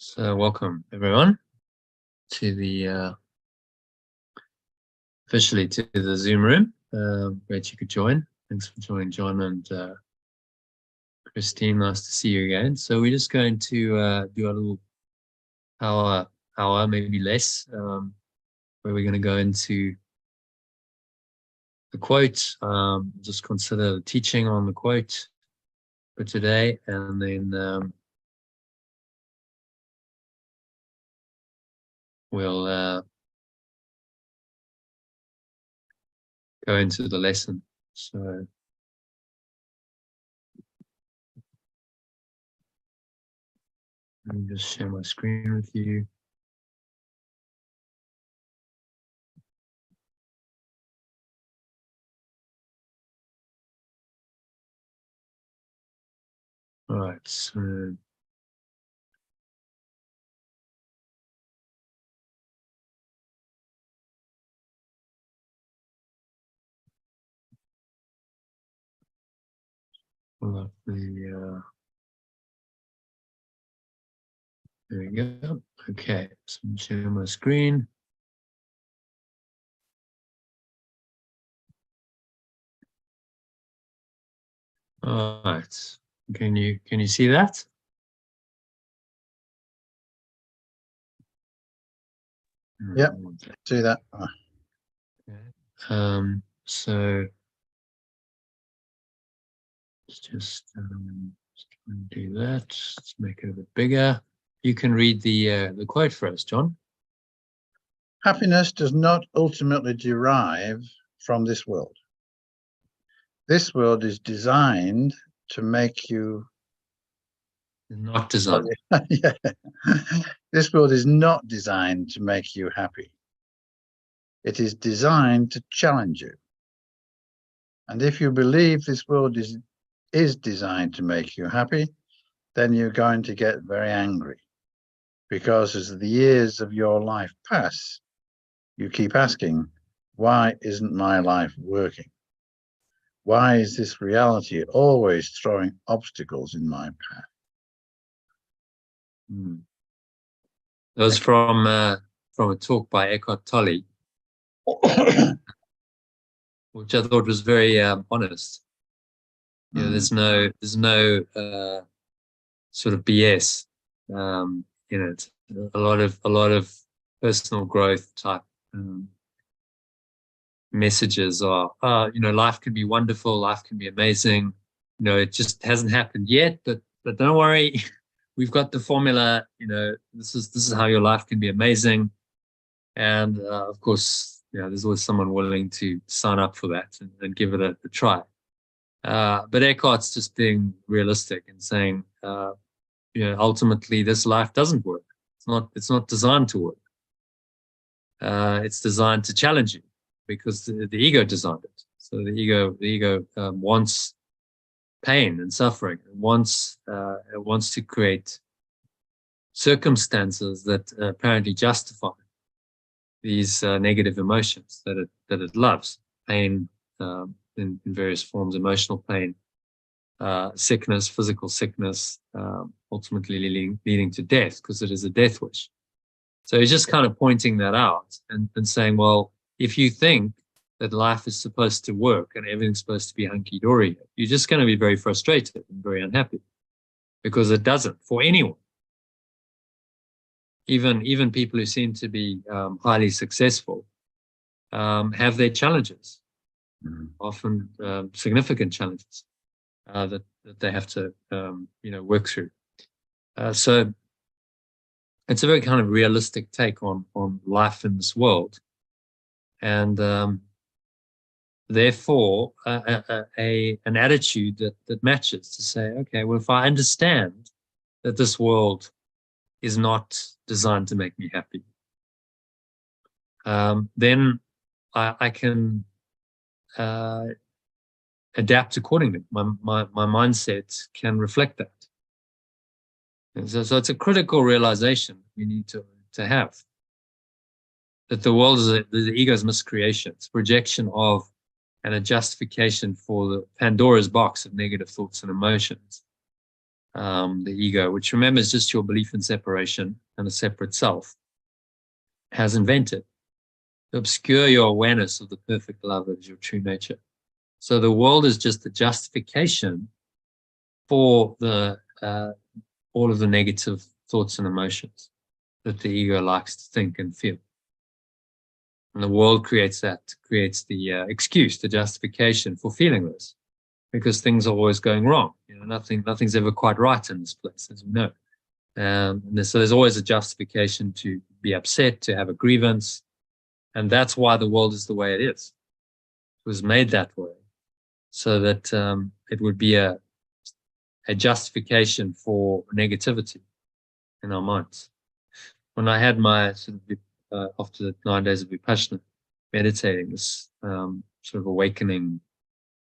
So welcome everyone to the officially to the Zoom room. Great you could join. Thanks for joining, John and Christine. Nice to see you again. So we're just going to do a little hour, maybe less, where we're going to go into the quote. Just consider the teaching on the quote for today, and then we'll go into the lesson. So let me just share my screen with you. All right, so pull up there we go. Okay, so I'm sharing my screen. All right, can you see that? Yep, see that. Okay. So let's just do that. Let's make it a bit bigger. You can read the quote for us, John. Happiness does not ultimately derive from this world. This world is designed to make you... Not designed. Yeah. This world is not designed to make you happy. It is designed to challenge you. And if you believe this world is designed to make you happy, then you're going to get very angry. Because as the years of your life pass, you keep asking, why isn't my life working? Why is this reality always throwing obstacles in my path? That was from a talk by Eckhart Tolle, which I thought was very honest. You know, there's no sort of BS. You know, it's a lot of personal growth type messages are, you know, life can be wonderful, life can be amazing. You know, it just hasn't happened yet, but don't worry, we've got the formula. You know, this is how your life can be amazing. And of course, you know, there's always someone willing to sign up for that and give it a try. But Eckhart's just being realistic and saying, you know, ultimately this life doesn't work. It's not designed to work. It's designed to challenge you because the ego designed it. So the ego wants pain and suffering. It wants to create circumstances that apparently justify these negative emotions that it loves. Pain in various forms, emotional pain, sickness, physical sickness, ultimately leading to death, because it is a death wish. So he's just kind of pointing that out and saying, well, if you think that life is supposed to work and everything's supposed to be hunky-dory, you're just going to be very frustrated and very unhappy, because it doesn't for anyone. Even people who seem to be highly successful have their challenges, often significant challenges that they have to you know, work through. So it's a very kind of realistic take on life in this world, and therefore an attitude that matches, to say, okay, well, if I understand that this world is not designed to make me happy, then I can adapt accordingly. My mindset can reflect that. And so it's a critical realization we need to have, that the world is the ego's miscreation. It's a projection of and a justification for the Pandora's box of negative thoughts and emotions. the ego, which remember is just your belief in separation and a separate self, has invented to obscure your awareness of the perfect love that is your true nature. So the world is just a justification for the all of the negative thoughts and emotions that the ego likes to think and feel. And the world creates the excuse, the justification for feeling this, because things are always going wrong. You know, nothing's ever quite right in this place, as we know. So there's always a justification to be upset, to have a grievance, and that's why the world is the way it is. It was made that way, so that it would be a justification for negativity in our minds. When I had my sort of after the 9 days of Vipassana, meditating, this sort of awakening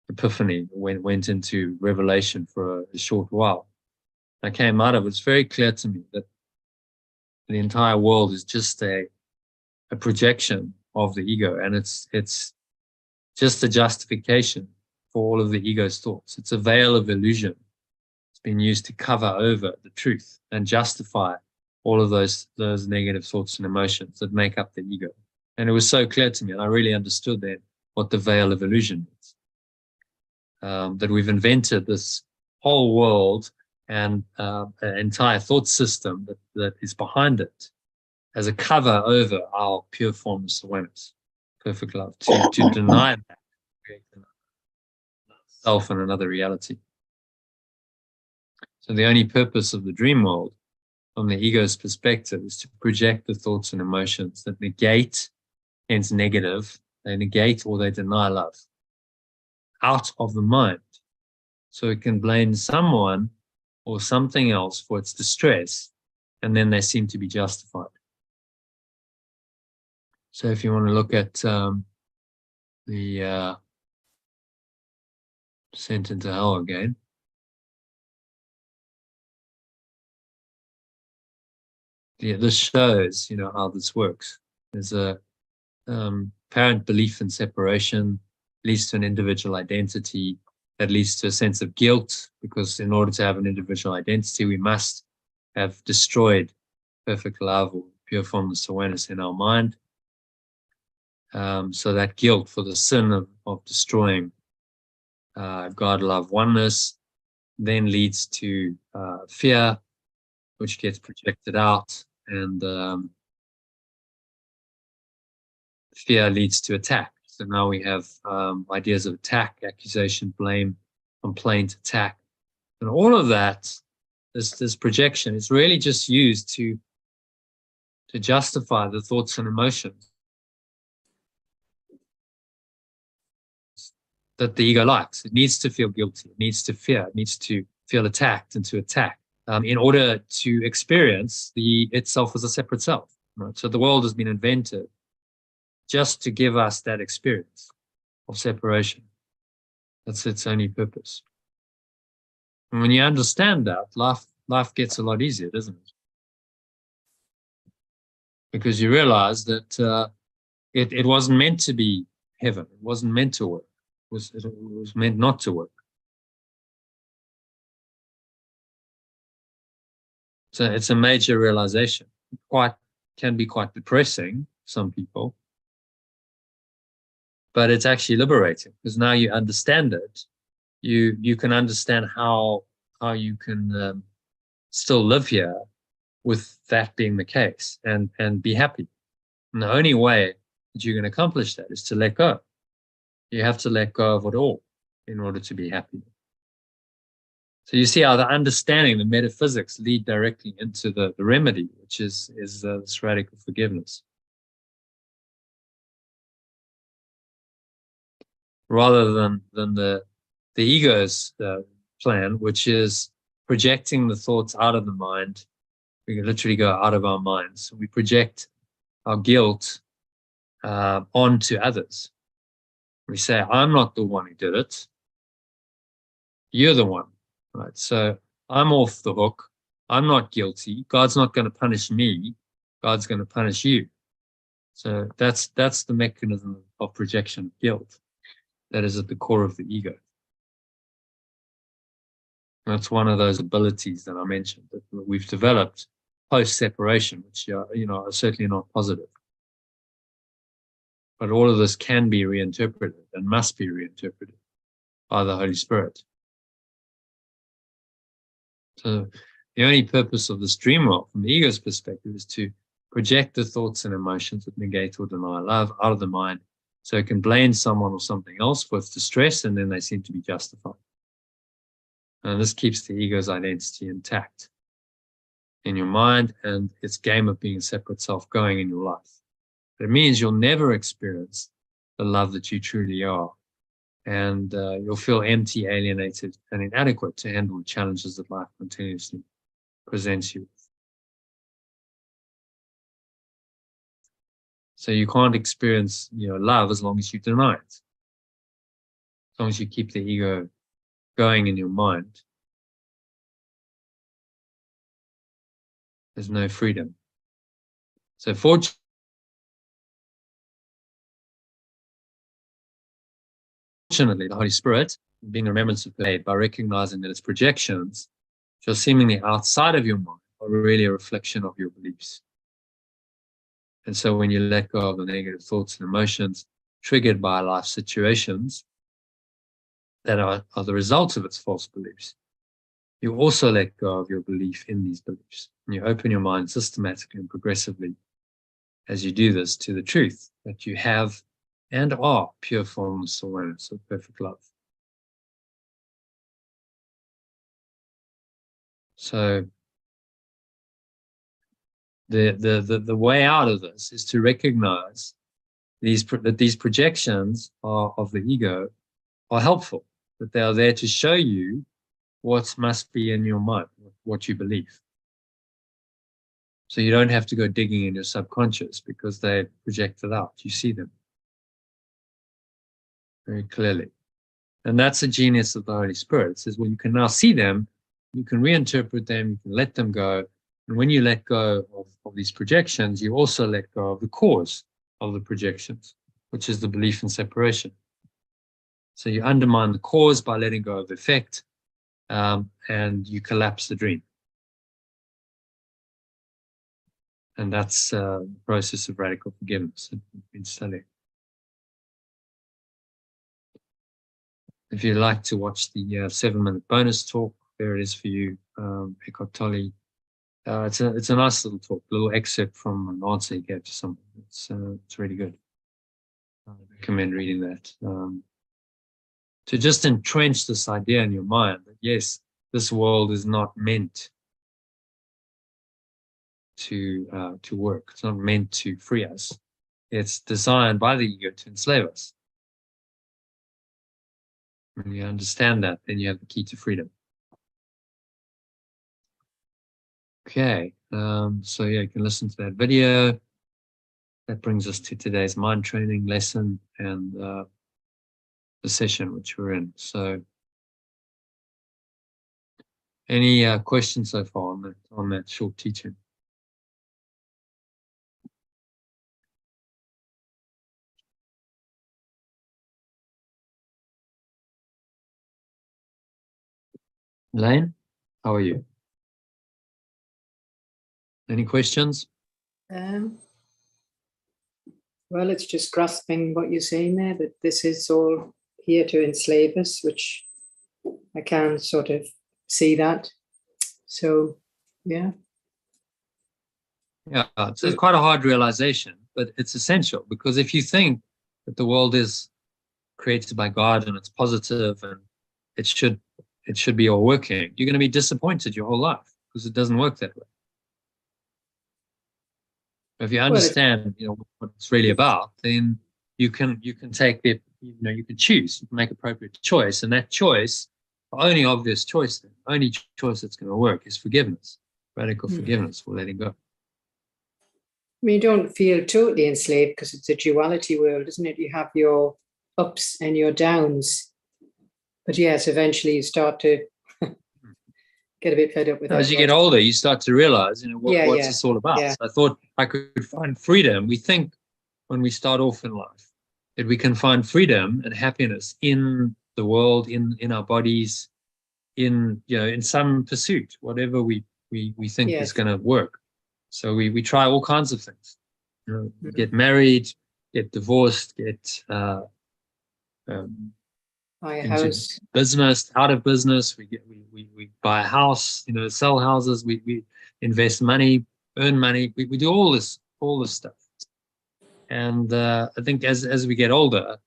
epiphany, went into revelation for a short while. I came out of it. It's very clear to me that the entire world is just a projection of the ego, and it's just a justification for all of the ego's thoughts. It's a veil of illusion. It's been used to cover over the truth and justify all of those negative thoughts and emotions that make up the ego. And it was so clear to me, and I really understood then what the veil of illusion is. That we've invented this whole world and an entire thought system that is behind it as a cover over our pure formless awareness, perfect love, to deny that, create another self and another reality. So the only purpose of the dream world, from the ego's perspective, is to project the thoughts and emotions that negate, hence negative, they negate or they deny love, out of the mind, so it can blame someone or something else for its distress, and then they seem to be justified. So if you want to look at the sent into hell again, this shows, you know, how this works. There's a apparent belief in separation, leads to an individual identity, that leads to a sense of guilt, because in order to have an individual identity, we must have destroyed perfect love or pure formless awareness in our mind. So that guilt for the sin of destroying God, love, oneness, then leads to fear, which gets projected out, and fear leads to attack. So now we have ideas of attack, accusation, blame, complaint, attack. And all of that, this projection, is really just used to justify the thoughts and emotions that the ego likes. It needs to feel guilty. It needs to fear. It needs to feel attacked and to attack in order to experience itself as a separate self. Right? So the world has been invented just to give us that experience of separation. That's its only purpose. And when you understand that, life gets a lot easier, doesn't it? Because you realize that it wasn't meant to be heaven. It wasn't meant to work. It was meant not to work. So it's a major realization. Can be quite depressing for some people, but it's actually liberating, because now you understand it. You can understand how you can still live here with that being the case and be happy. And the only way that you can accomplish that is to let go. You have to let go of it all in order to be happy. So you see how the understanding, the metaphysics, lead directly into the remedy, which is this radical forgiveness. Rather than the ego's plan, which is projecting the thoughts out of the mind. We can literally go out of our minds. We project our guilt onto others. We say, I'm not the one who did it. You're the one, right? So I'm off the hook. I'm not guilty. God's not going to punish me. God's going to punish you. So that's the mechanism of projection of guilt that is at the core of the ego. That's one of those abilities that I mentioned that we've developed post-separation, which are certainly not positive. But all of this can be reinterpreted and must be reinterpreted by the Holy Spirit. So the only purpose of this dream world, from the ego's perspective, is to project the thoughts and emotions that negate or deny love out of the mind, so it can blame someone or something else for its distress, and then they seem to be justified. And this keeps the ego's identity intact in your mind and its game of being a separate self going in your life. But it means you'll never experience the love that you truly are. And you'll feel empty, alienated, and inadequate to handle the challenges that life continuously presents you with. So you can't experience, love as long as you deny it. As long as you keep the ego going in your mind, there's no freedom. So fortunately, the Holy Spirit, being a remembrance of faith, by recognizing that its projections, which are seemingly outside of your mind, are really a reflection of your beliefs. And so when you let go of the negative thoughts and emotions triggered by life situations that are the result of its false beliefs, you also let go of your belief in these beliefs. And you open your mind systematically and progressively as you do this to the truth that you have and are pure formless awareness of perfect love. So the way out of this is to recognize that these projections of the ego are helpful, that they are there to show you what must be in your mind, what you believe. So you don't have to go digging in your subconscious because they're projected out. You see them very clearly. And that's the genius of the Holy Spirit. It says, well, you can now see them, you can reinterpret them, you can let them go. And when you let go of these projections, you also let go of the cause of the projections, which is the belief in separation. So you undermine the cause by letting go of the effect, and you collapse the dream. And that's the process of radical forgiveness that we've been studying. If you'd like to watch the 7-minute bonus talk, there it is for you, Eckhart Tolle. It's a nice little talk, a little excerpt from an answer he gave to someone. It's really good. I recommend reading that. To just entrench this idea in your mind that yes, this world is not meant to work. It's not meant to free us. It's designed by the ego to enslave us. When you understand that, then you have the key to freedom. Okay, so yeah, you can listen to that video. That brings us to today's mind training lesson and the session which we're in. So, any questions so far on that short teaching? Elaine, how are you? Any questions? Well, it's just grasping what you're saying there, that this is all here to enslave us, which I can sort of see that. So, yeah. Yeah, it's quite a hard realization, but it's essential, because if you think that the world is created by God and it's positive and it should be all working, you're going to be disappointed your whole life because it doesn't work that way. If you understand, what it's really about, then you can take it, you can choose, you can make appropriate choice, and that choice, the only obvious choice, the only choice that's going to work is forgiveness, radical forgiveness for letting go. I mean, you don't feel totally enslaved because it's a duality world, isn't it? You have your ups and your downs, but yes, eventually you start to get a bit fed up with that. As you get older, you start to realize, what's this all about? Yeah. So I thought I could find freedom. We think when we start off in life that we can find freedom and happiness in the world, in our bodies, in, you know, in some pursuit, whatever we think is Yes. going to work. So we try all kinds of things. You know, Mhm. get married, get divorced, get Buy a into house. business, out of business. We buy a house, you know, sell houses. We invest money, earn money. We do all this stuff. And I think as we get older,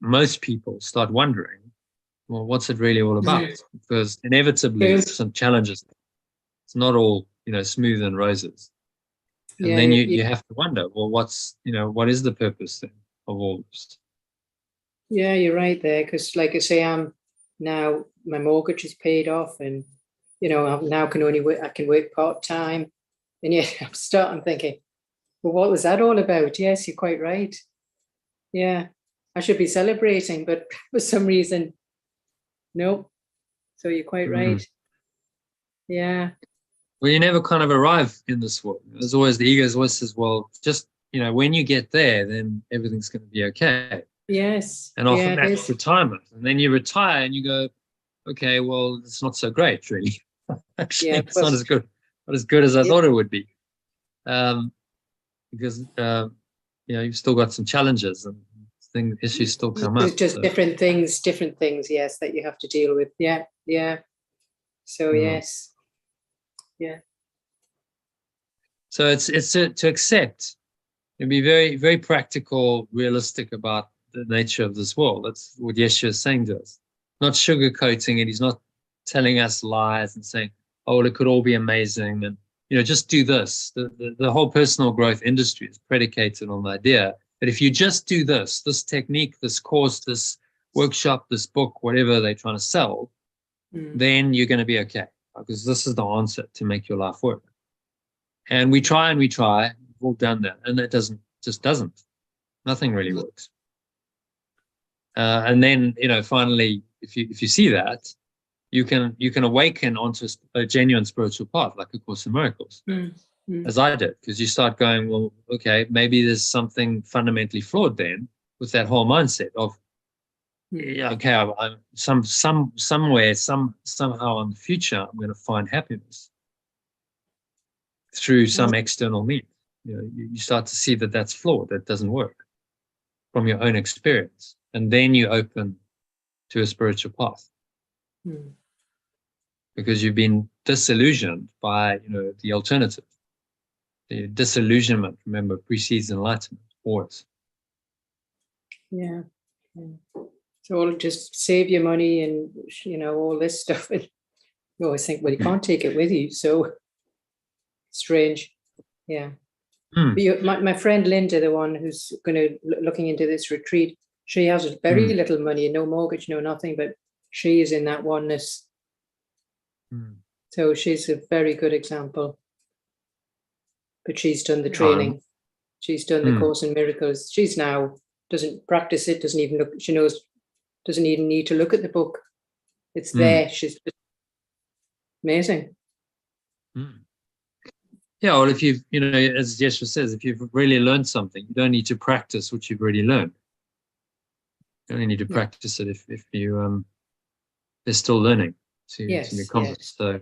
most people start wondering, well, what's it really all about? Because inevitably True. some challenges. It's not all, you know, smooth and roses. And Yeah, then you have to wonder, well, what is the purpose then of all this? yeah, you're right there. Because, like I say, now my mortgage is paid off, and you know, I now can only work. I can work part time, and yet I'm thinking, well, what was that all about? Yes, you're quite right. Yeah, I should be celebrating, but for some reason, nope. So you're quite right. Yeah. Well, you never kind of arrive in this world. There's always the ego always says, well, just, you know, when you get there, then everything's going to be okay. Yes. And often Yeah, that's retirement. And then you retire and you go, okay, well, it's not so great, really. Actually, yeah. it's not as good as I thought it would be. Because, you know, you've still got some challenges and issues still come There's up. just So, different things, yes, that you have to deal with. Yeah, yeah. So yes. Yeah. so it's to accept and be very, very practical, realistic about the nature of this world. That's what Yeshua is saying to us. Not sugarcoating it. He's not telling us lies and saying, oh, well, it could all be amazing. And, you know, just do this. The whole personal growth industry is predicated on the idea that if you just do this technique, this course, this workshop, this book, whatever they're trying to sell, then you're going to be okay. Because this is the answer to make your life work. And we try. We've all done that. And it just doesn't. Nothing really works. And then, you know, finally, if you see that, you can awaken onto a genuine spiritual path, like A Course in Miracles, as I did, because you start going, well, okay, maybe there's something fundamentally flawed then with that whole mindset of, yeah, okay, I'm somewhere, somehow in the future, I'm going to find happiness through some external means. You know, you start to see that that's flawed, that doesn't work from your own experience, and then you open to a spiritual path. Because you've been disillusioned by, you know, the alternative. The disillusionment, remember, precedes enlightenment always. Yeah. So I'll just save your money and, you know, all this stuff. And you always think, well, you can't take it with you. So strange. Yeah. But my friend Linda, the one who's looking into this retreat, she has very little money, no mortgage, no nothing, but she is in that oneness. So she's a very good example. But she's done the training. She's done the Course in Miracles. She's now doesn't practice it, doesn't even look, she knows, doesn't even need to look at the book. It's there. She's amazing. Yeah, well, if you've, you know, as Yeshua says, if you've really learned something, you don't need to practice what you've already learned. You only need to practice it if you they're still learning to be accomplished. So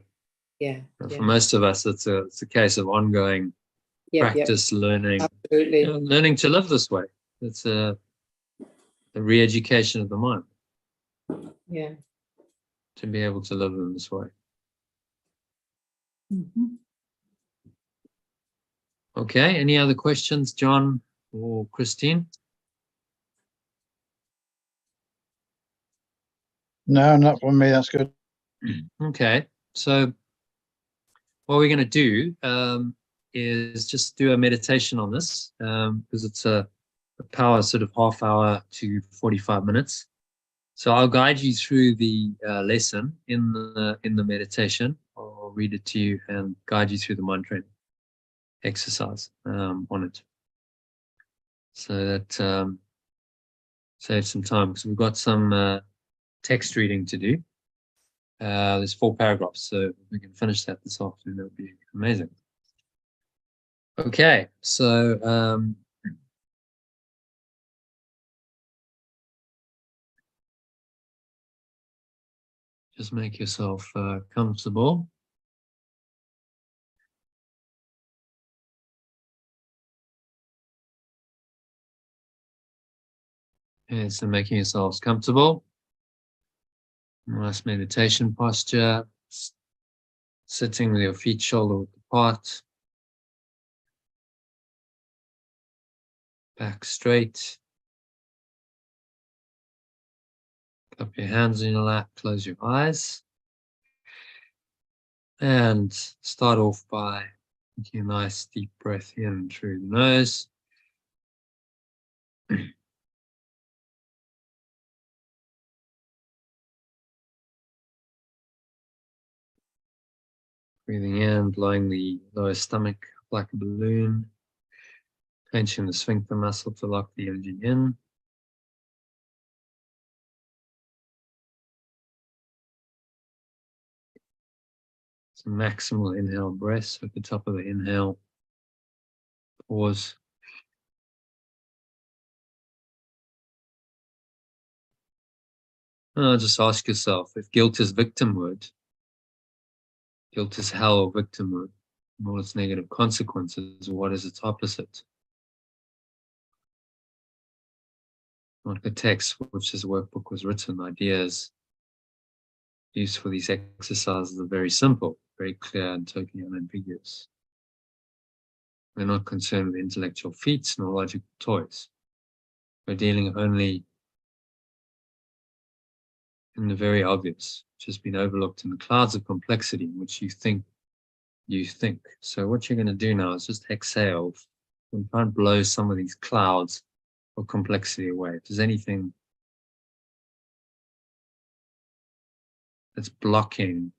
for most of us, it's a case of ongoing practice, learning, absolutely, you know, learning to live this way. It's a re-education of the mind. Yeah. To be able to live in this way. Okay. Any other questions, John or Christine? No, not from me. That's good. Okay. So what we're going to do is just do a meditation on this because it's a power sort of half hour to 45 minutes. So I'll guide you through the lesson in the meditation. I'll read it to you and guide you through the mind training exercise on it. So that saves some time because we've got some text reading to do. There's 4 paragraphs, so if we can finish that this afternoon, that would be amazing. Okay, so Just make yourself comfortable. Okay, so making yourselves comfortable. Nice meditation posture. Sitting with your feet shoulder width apart. Back straight. Cup your hands in your lap, close your eyes. And start off by taking a nice deep breath in through the nose. Breathing in, blowing the lower stomach up like a balloon. Clenching the sphincter muscle to lock the energy in. Some maximal inhale breaths at the top of the inhale. Pause. Just ask yourself, if guilt is victimhood, guilt is hell or victimhood, and all its negative consequences, what is its opposite? Like the text which this workbook was written, ideas used for these exercises are very simple, very clear and totally unambiguous. We're not concerned with intellectual feats nor logical toys. We're dealing only in the very obvious, which has been overlooked in the clouds of complexity in which you think. So what you're going to do now is just exhale and try and blow some of these clouds of complexity away. If there's anything that's blocking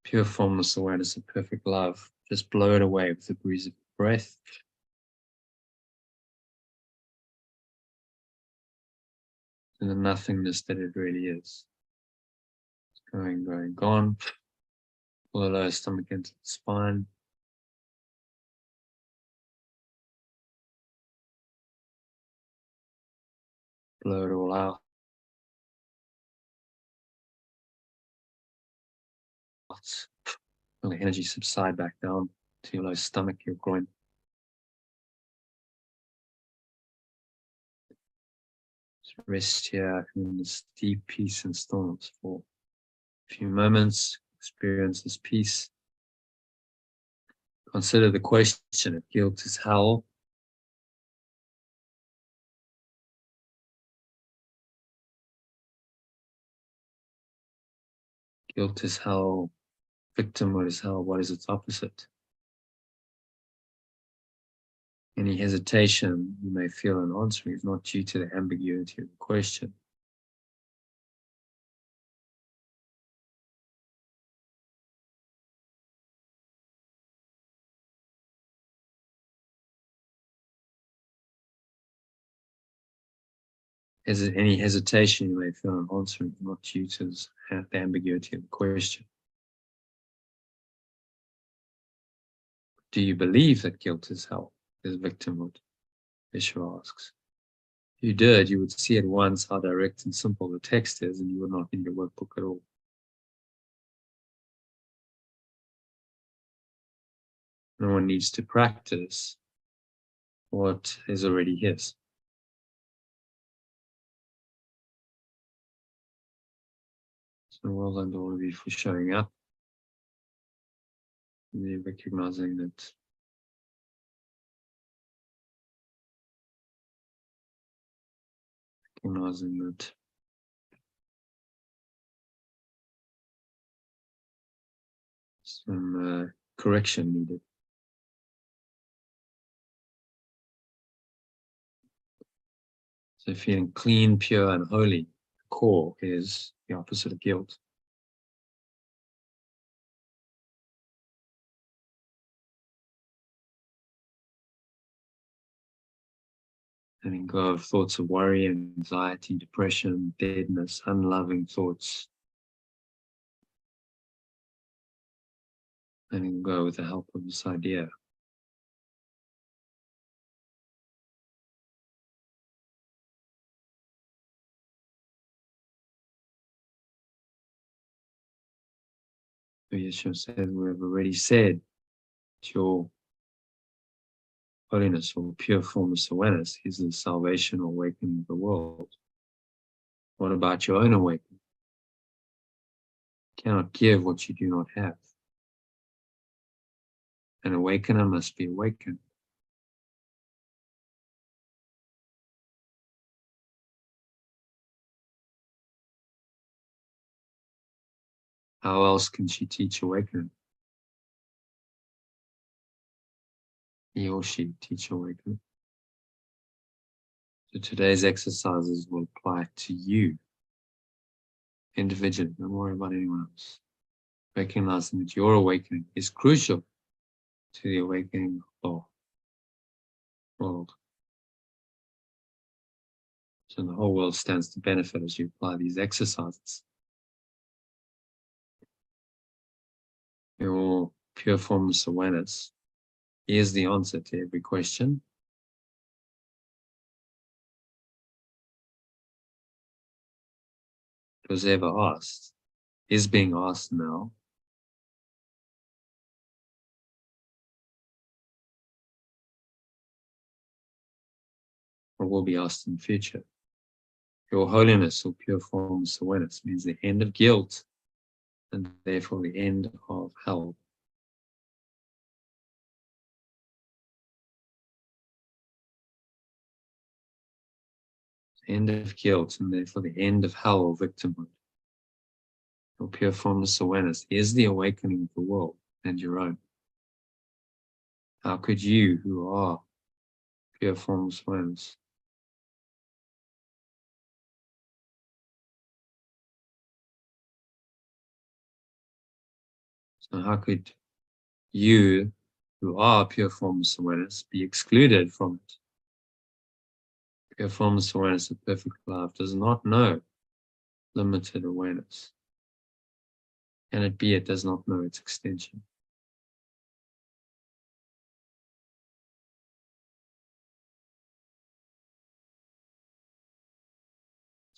pure formless awareness of perfect love, just blow it away with the breeze of breath. And the nothingness that it really is. It's going, gone. Pull the lower stomach into the spine. Blow it all out. Feel the energy subside back down to your lower stomach, your groin. Just rest here in this deep peace and stillness for a few moments. Experience this peace. Consider the question: if guilt is hell, guilt is hell, victimhood is hell, what is its opposite? Any hesitation you may feel in answering is not due to the ambiguity of the question. Any hesitation you may feel in answering is not due to the ambiguity of the question. Do you believe that guilt is hell, is victimhood? Vishwa asks. If you did, you would see at once how direct and simple the text is, and you would not need a workbook at all. No one needs to practice what is already his. So well done to all of you for showing up. And recognizing that some correction needed. So feeling clean, pure, and holy, core is the opposite of guilt. Letting go of thoughts of worry, anxiety, depression, deadness, unloving thoughts. Letting go with the help of this idea. So Yeshua said, we have already said that your holiness or pure formless awareness is the salvation or awakening of the world. What about your own awakening? You cannot give what you do not have. An awakener must be awakened. How else can she teach awakening? He or she teach awakening. So today's exercises will apply to you individually. Don't worry about anyone else. Recognizing that your awakening is crucial to the awakening of the world. So the whole world stands to benefit as you apply these exercises. Your pure formless awareness is the answer to every question. It was ever asked, is being asked now, or will be asked in the future. Your holiness or pure formless awareness means the end of guilt and therefore the end of hell. End of guilt and therefore the end of hell or victimhood. Your pure formless awareness is the awakening of the world and your own. How could you, who are pure formless awareness, so how could you, who are pure formless awareness, be excluded from it? Pure formless awareness of perfect love does not know limited awareness. Can it be it does not know its extension?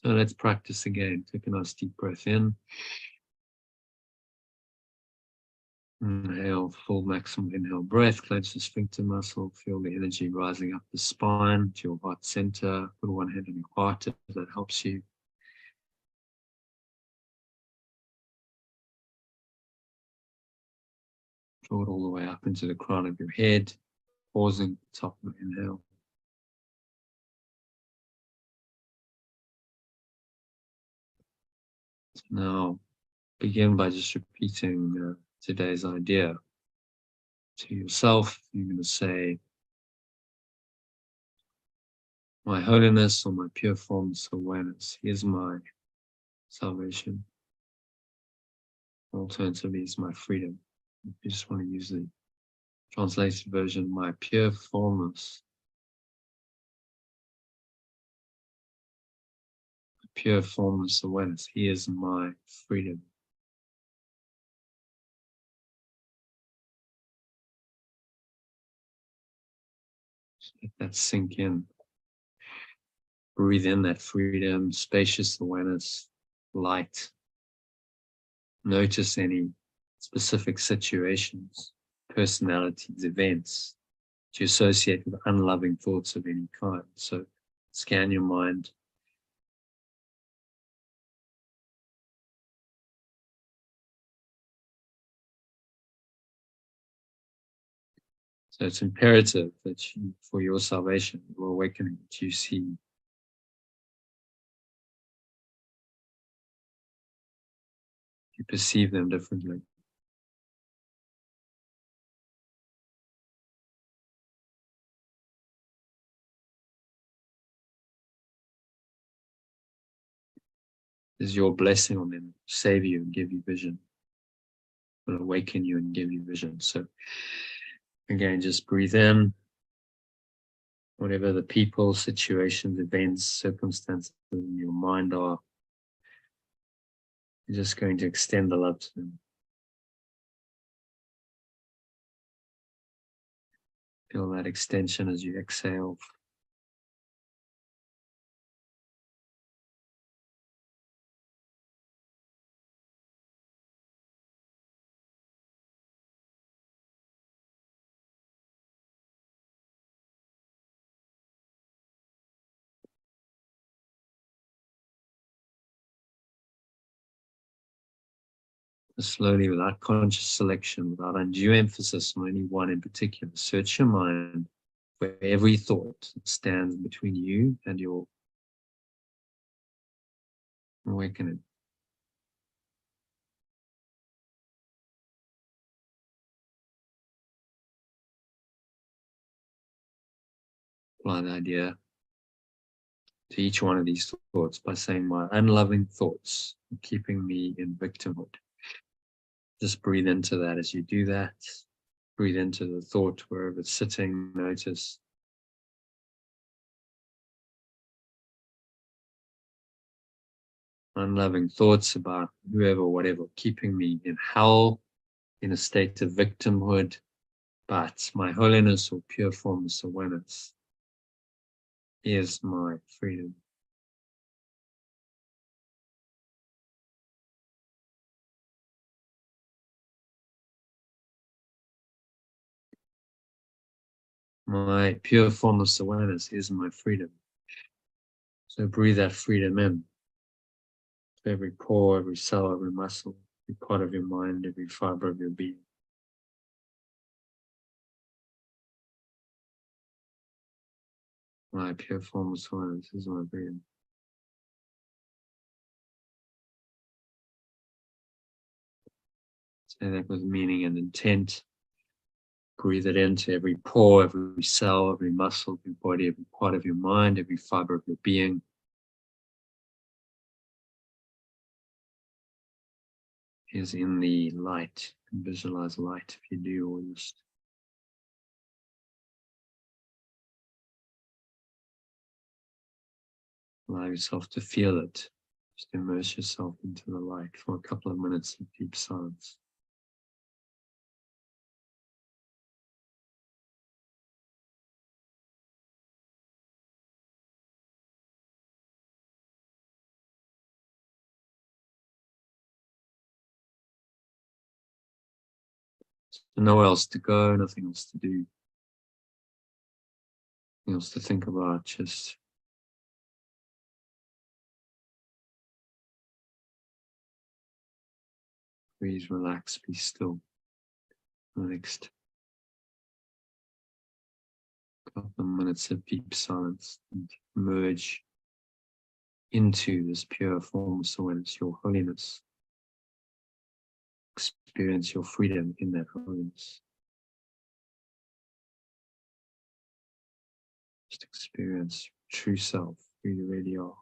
So let's practice again. Take a nice deep breath in. Inhale, full maximum inhale breath. Clench the sphincter muscle. Feel the energy rising up the spine to your heart center. Put one hand on your heart if that helps you. Draw it all the way up into the crown of your head. Pausing at the top of the inhale. Now, begin by just repeating today's idea to yourself. You're going to say, my holiness or my pure formless awareness is my salvation. Alternatively, is my freedom. If you just want to use the translated version, my pure formless, pure formless awareness. He is my freedom. Just let that sink in. Breathe in that freedom, spacious awareness, light. Notice any specific situations, personalities, events that you associate with unloving thoughts of any kind. So scan your mind. So it's imperative that you, for your salvation, your awakening, that you see you perceive them differently. Is your blessing on them, save you and give you vision, will awaken you and give you vision. So again, just breathe in, whatever the people, situations, events, circumstances in your mind are, you're just going to extend the love to them. Feel that extension as you exhale. Just slowly, without conscious selection, without undue emphasis on any one in particular, search your mind for every thought that stands between you and your awakening. Apply the idea to each one of these thoughts by saying, my unloving thoughts are keeping me in victimhood. Just breathe into that as you do that. Breathe into the thought wherever it's sitting. Notice unloving thoughts about whoever, whatever, keeping me in hell, in a state of victimhood. But my holiness or pure formless awareness is my freedom. My pure formless awareness is my freedom. So breathe that freedom in. To every pore, every cell, every muscle, every part of your mind, every fiber of your being. My pure formless awareness is my freedom. Say that with meaning and intent. Breathe it into every pore, every cell, every muscle, every body, every part of your mind, every fiber of your being. Is in the light. You can visualize light if you do, or just allow yourself to feel it. Just immerse yourself into the light for a couple of minutes of deep silence. Nowhere else to go, nothing else to do, nothing else to think about, just please relax, be still. The next couple of minutes of deep silence and merge into this pure formless awareness, your holiness. Experience your freedom in that holiness. Just experience true self, who you really are.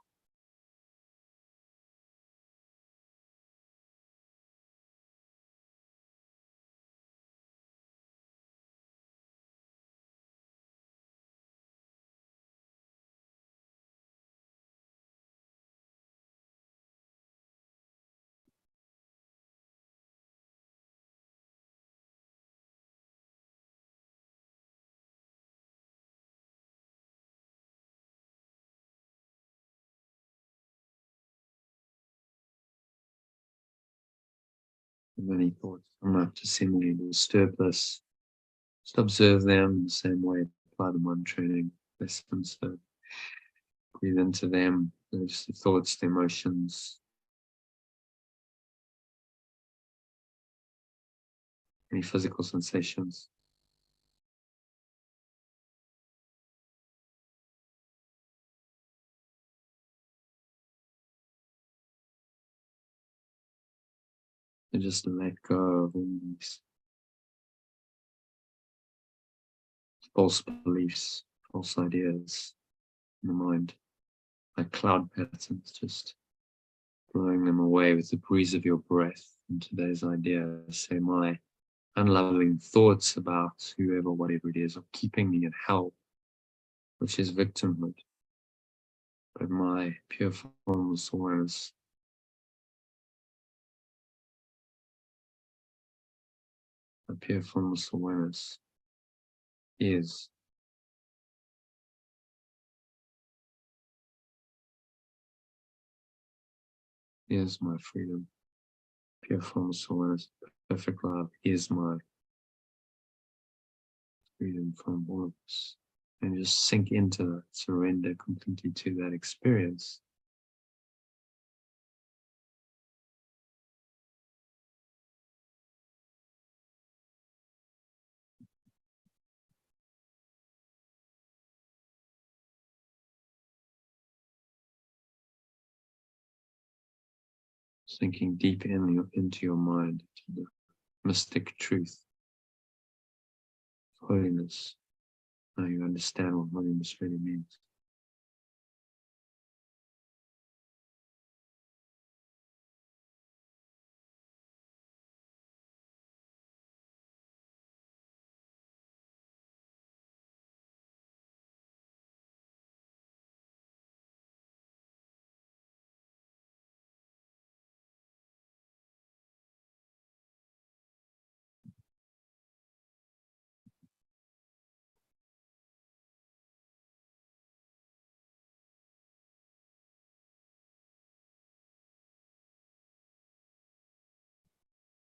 And many thoughts come up to seemingly disturb this. Just observe them in the same way, apply the mind training lessons. So breathe into them, notice the thoughts, the emotions, any physical sensations. And just let go of all these false beliefs, false ideas in the mind, like cloud patterns, just blowing them away with the breeze of your breath. And today's idea, say, my unloving thoughts about whoever, whatever it is, are keeping me in hell, which is victimhood. But my pure formless awareness my pure formless awareness is my freedom. Pure formless awareness, perfect love is my freedom from all of this. And just sink into that, surrender completely to that experience. Sinking deep into your mind, to the mystic truth, holiness. Now you understand what holiness really means.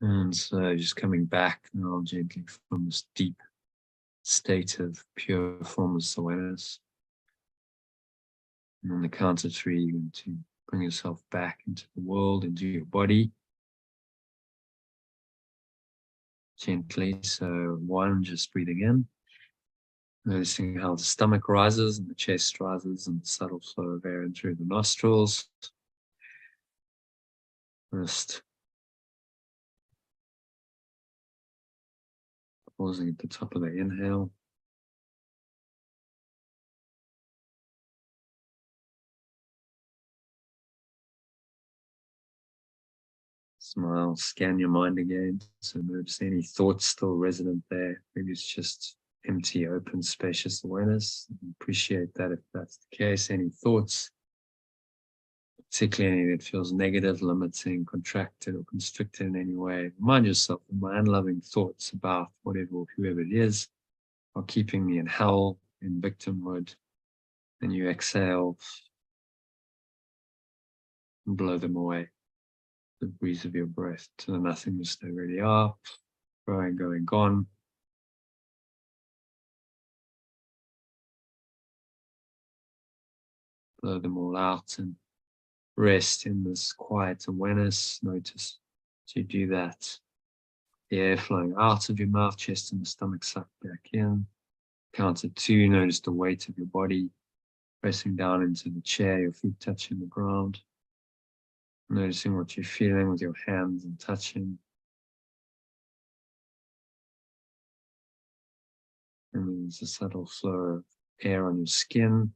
And so just coming back now gently from this deep state of pure formless awareness. And on the count of 3, you're going to bring yourself back into the world, into your body. Gently. So 1, just breathing in. Noticing how the stomach rises and the chest rises and the subtle flow of air in through the nostrils. Just pausing at the top of the inhale. Smile, scan your mind again. So notice any thoughts still resident there. Maybe it's just empty, open, spacious awareness. Appreciate that if that's the case. Any thoughts, particularly any that feels negative, limiting, contracted, or constricted in any way. Remind yourself that my unloving thoughts about whatever or whoever it is are keeping me in hell, in victimhood. And you exhale and blow them away. The breeze of your breath to the nothingness they really are. Growing, going, gone. Blow them all out and rest in this quiet awareness. Notice as you do that, the air flowing out of your mouth, chest and the stomach sucked back in. Count of 2, notice the weight of your body pressing down into the chair, your feet touching the ground. Noticing what you're feeling with your hands and touching. And then there's a subtle flow of air on your skin.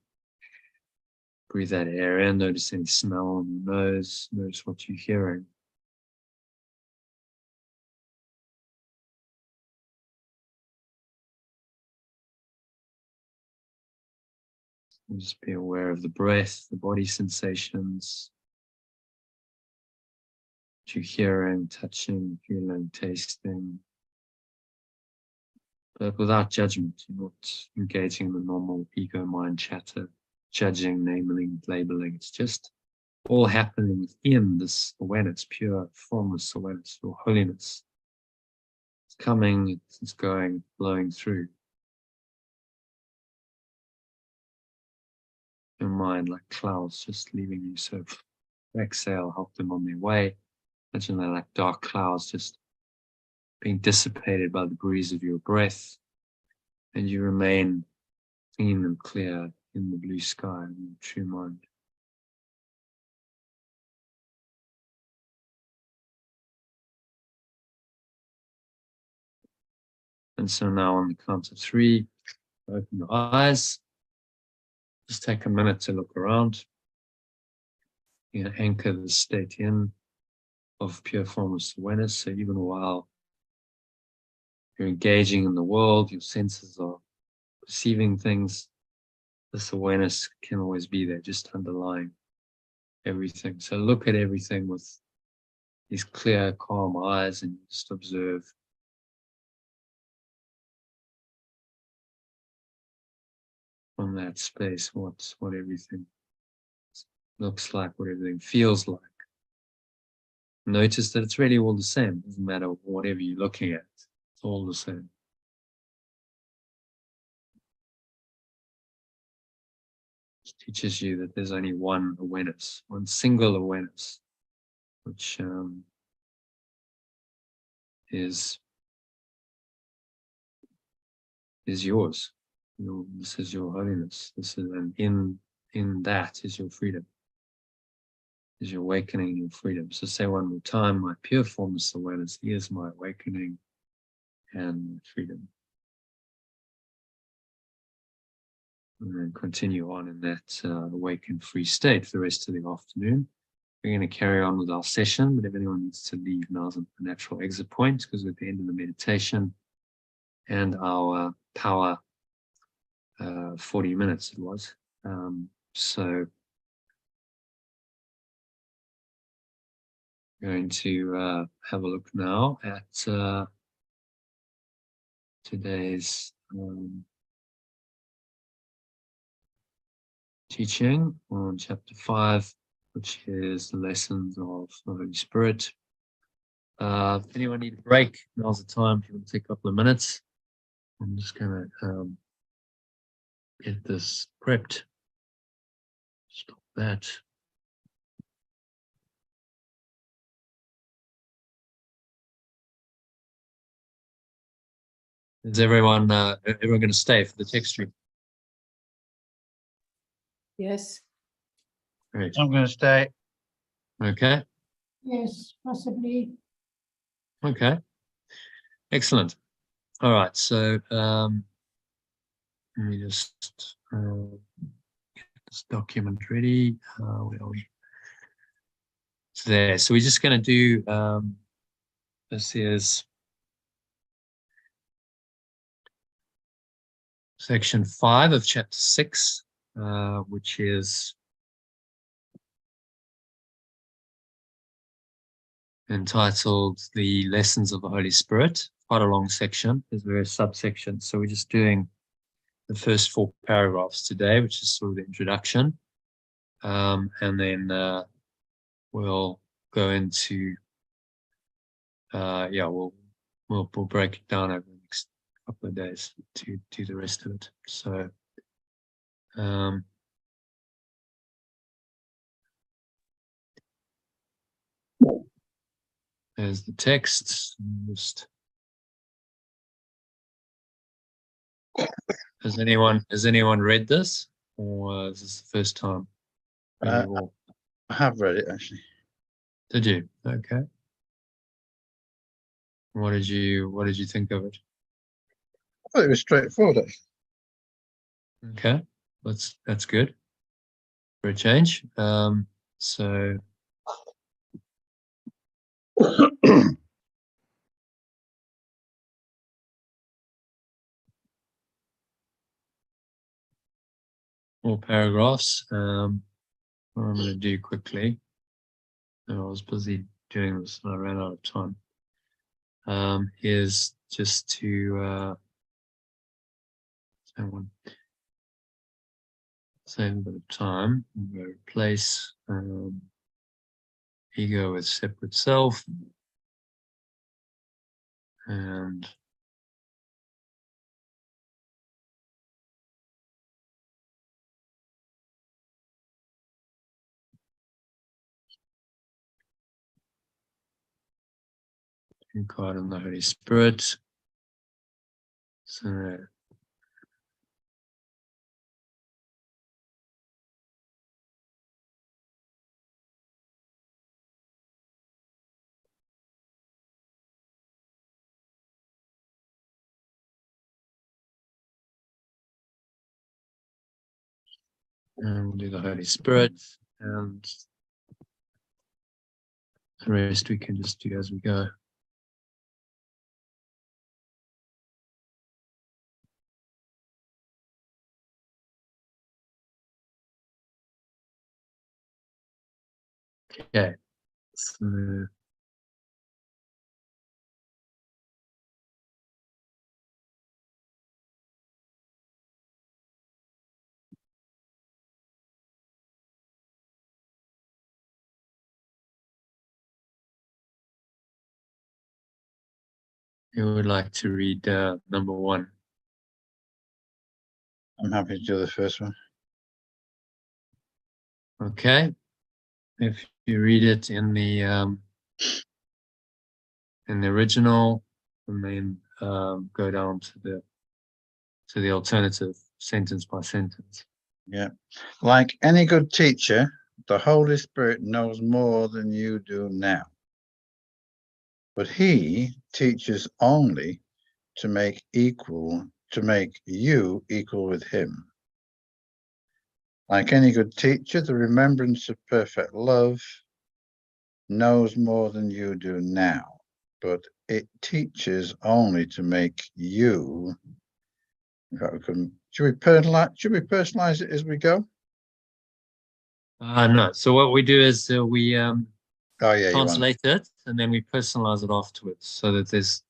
Breathe that air in, notice any smell on your nose, notice what you're hearing. And just be aware of the breath, the body sensations, what you're hearing, touching, feeling, tasting. But without judgment, you're not engaging in the normal ego mind chatter, judging, naming, labeling. It's just all happening within this awareness, pure formless awareness or holiness. It's coming, it's going, flowing through. Your mind like clouds just leaving you. So exhale, help them on their way. Imagine they're like dark clouds just being dissipated by the breeze of your breath. And you remain clean and clear in the blue sky in your true mind. And so now on the count of 3, open your eyes. Just take a minute to look around. You know, anchor the state in of pure formless awareness. So even while you're engaging in the world, your senses are perceiving things, this awareness can always be there, just underlying everything. So look at everything with these clear, calm eyes and just observe. From that space, what everything looks like, what everything feels like. Notice that it's really all the same. It doesn't matter whatever you're looking at. It's all the same. It teaches you that there's only one awareness, one single awareness, which is yours. This is your holiness. This is, and in that is your freedom. is your awakening and your freedom. So say one more time, my pure formless awareness is my awakening and my freedom. And then continue on in that awakened free state for the rest of the afternoon. We're going to carry on with our session, but if anyone needs to leave, now's a natural exit point because we're at the end of the meditation and our power 40 minutes it was. So going to have a look now at today's teaching on chapter 5, which is the lessons of the Holy Spirit. If anyone need a break, now's the time. If you want to take a couple of minutes, I'm just going to get this prepped. Stop that. Is everyone going to stay for the text stream? Yes. Great. I'm going to stay. Okay. Yes, possibly. Okay. Excellent. All right. So let me just get this document ready. Where are we? It's there. So we're just going to do this is section 5 of chapter 6, which is entitled The Lessons of the Holy Spirit. Quite a long section. There's various subsections. So we're just doing the first 4 paragraphs today, which is sort of the introduction. And then we'll go into, we'll break it down over the next couple of days to do the rest of it. So, there's the text. Just has anyone read this, or is this the first time? I have read it actually. Did you? Okay. What did you think of it? I thought it was straightforward actually. Okay, that's good for a change. So more paragraphs. What I'm going to do quickly. I was busy doing this and I ran out of time. Is just to save a bit of time. I'm going to replace ego with separate self, and God and the Holy Spirit. So and we'll do the Holy Spirit, and the rest we can just do as we go. Okay, so who would like to read number 1? I'm happy to do the first one. Okay, if you read it in the original, and then go down to the alternative sentence by sentence. Yeah. Like any good teacher, the Holy Spirit knows more than you do now. But he teaches only to make you equal with him. Like any good teacher, the remembrance of perfect love knows more than you do now, but it teaches only to make you. In fact, should we personalize it as we go? No. So what we do is we Oh yeah, translate it and then we personalize it afterwards, so that there's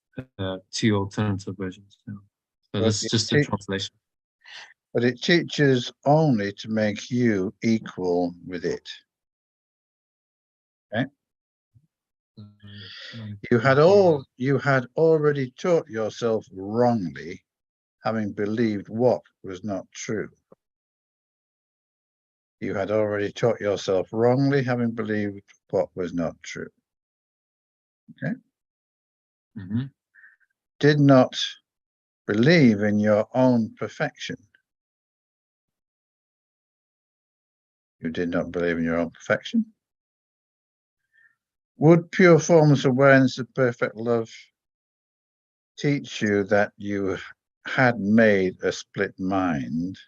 2 alternative versions. So this is just a translation. But it teaches only to make you equal with it. Okay. You had already taught yourself wrongly, having believed what was not true. You had already taught yourself wrongly, having believed what was not true. Okay. Mm-hmm. Did not believe in your own perfection. You did not believe in your own perfection. Would pure formless awareness of perfect love teach you that you had made a split mind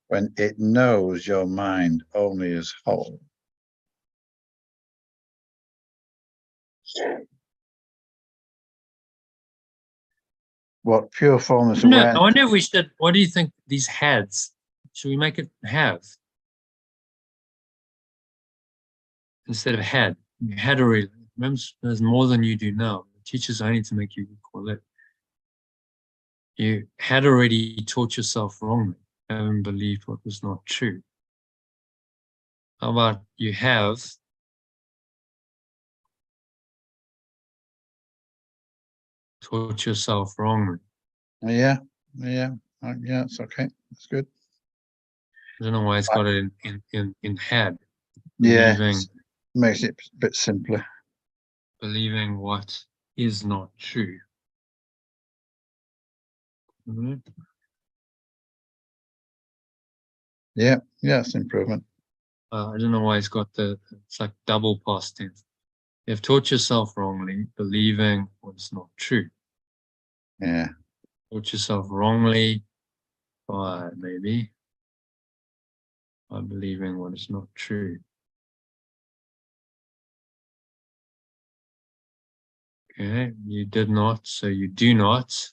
when it knows your mind only as whole? What pure formless awareness? I wonder if we should. What do you think? These hads. Should we make it have instead of had? You had already. Remember, there's more than you do now. The teacher's only to make you equal. It. You had already taught yourself wrongly, having believed what was not true. How about you have taught yourself wrongly? Yeah, it's okay. That's good. I don't know why it's got it in had. Yeah, Believing, makes it a bit simpler. believing what is not true. Mm-hmm. Yeah, it's improvement. I don't know why it's got it's like double past tense. You have taught yourself wrongly, believing what's not true. Yeah. Taught yourself wrongly by believing what is not true. Okay, you did not, so you do not.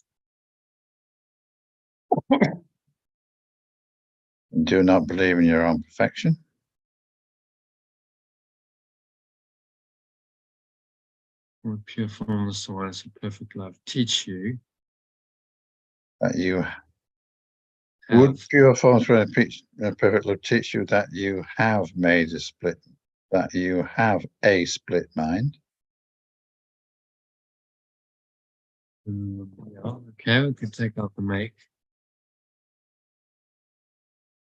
Do not believe in your own perfection. Would pure formless awareness and perfect love teach you That you have, would pure formless awareness and perfect love teach you that you have made a split, that you have a split mind. yeah, okay, we can take out the make.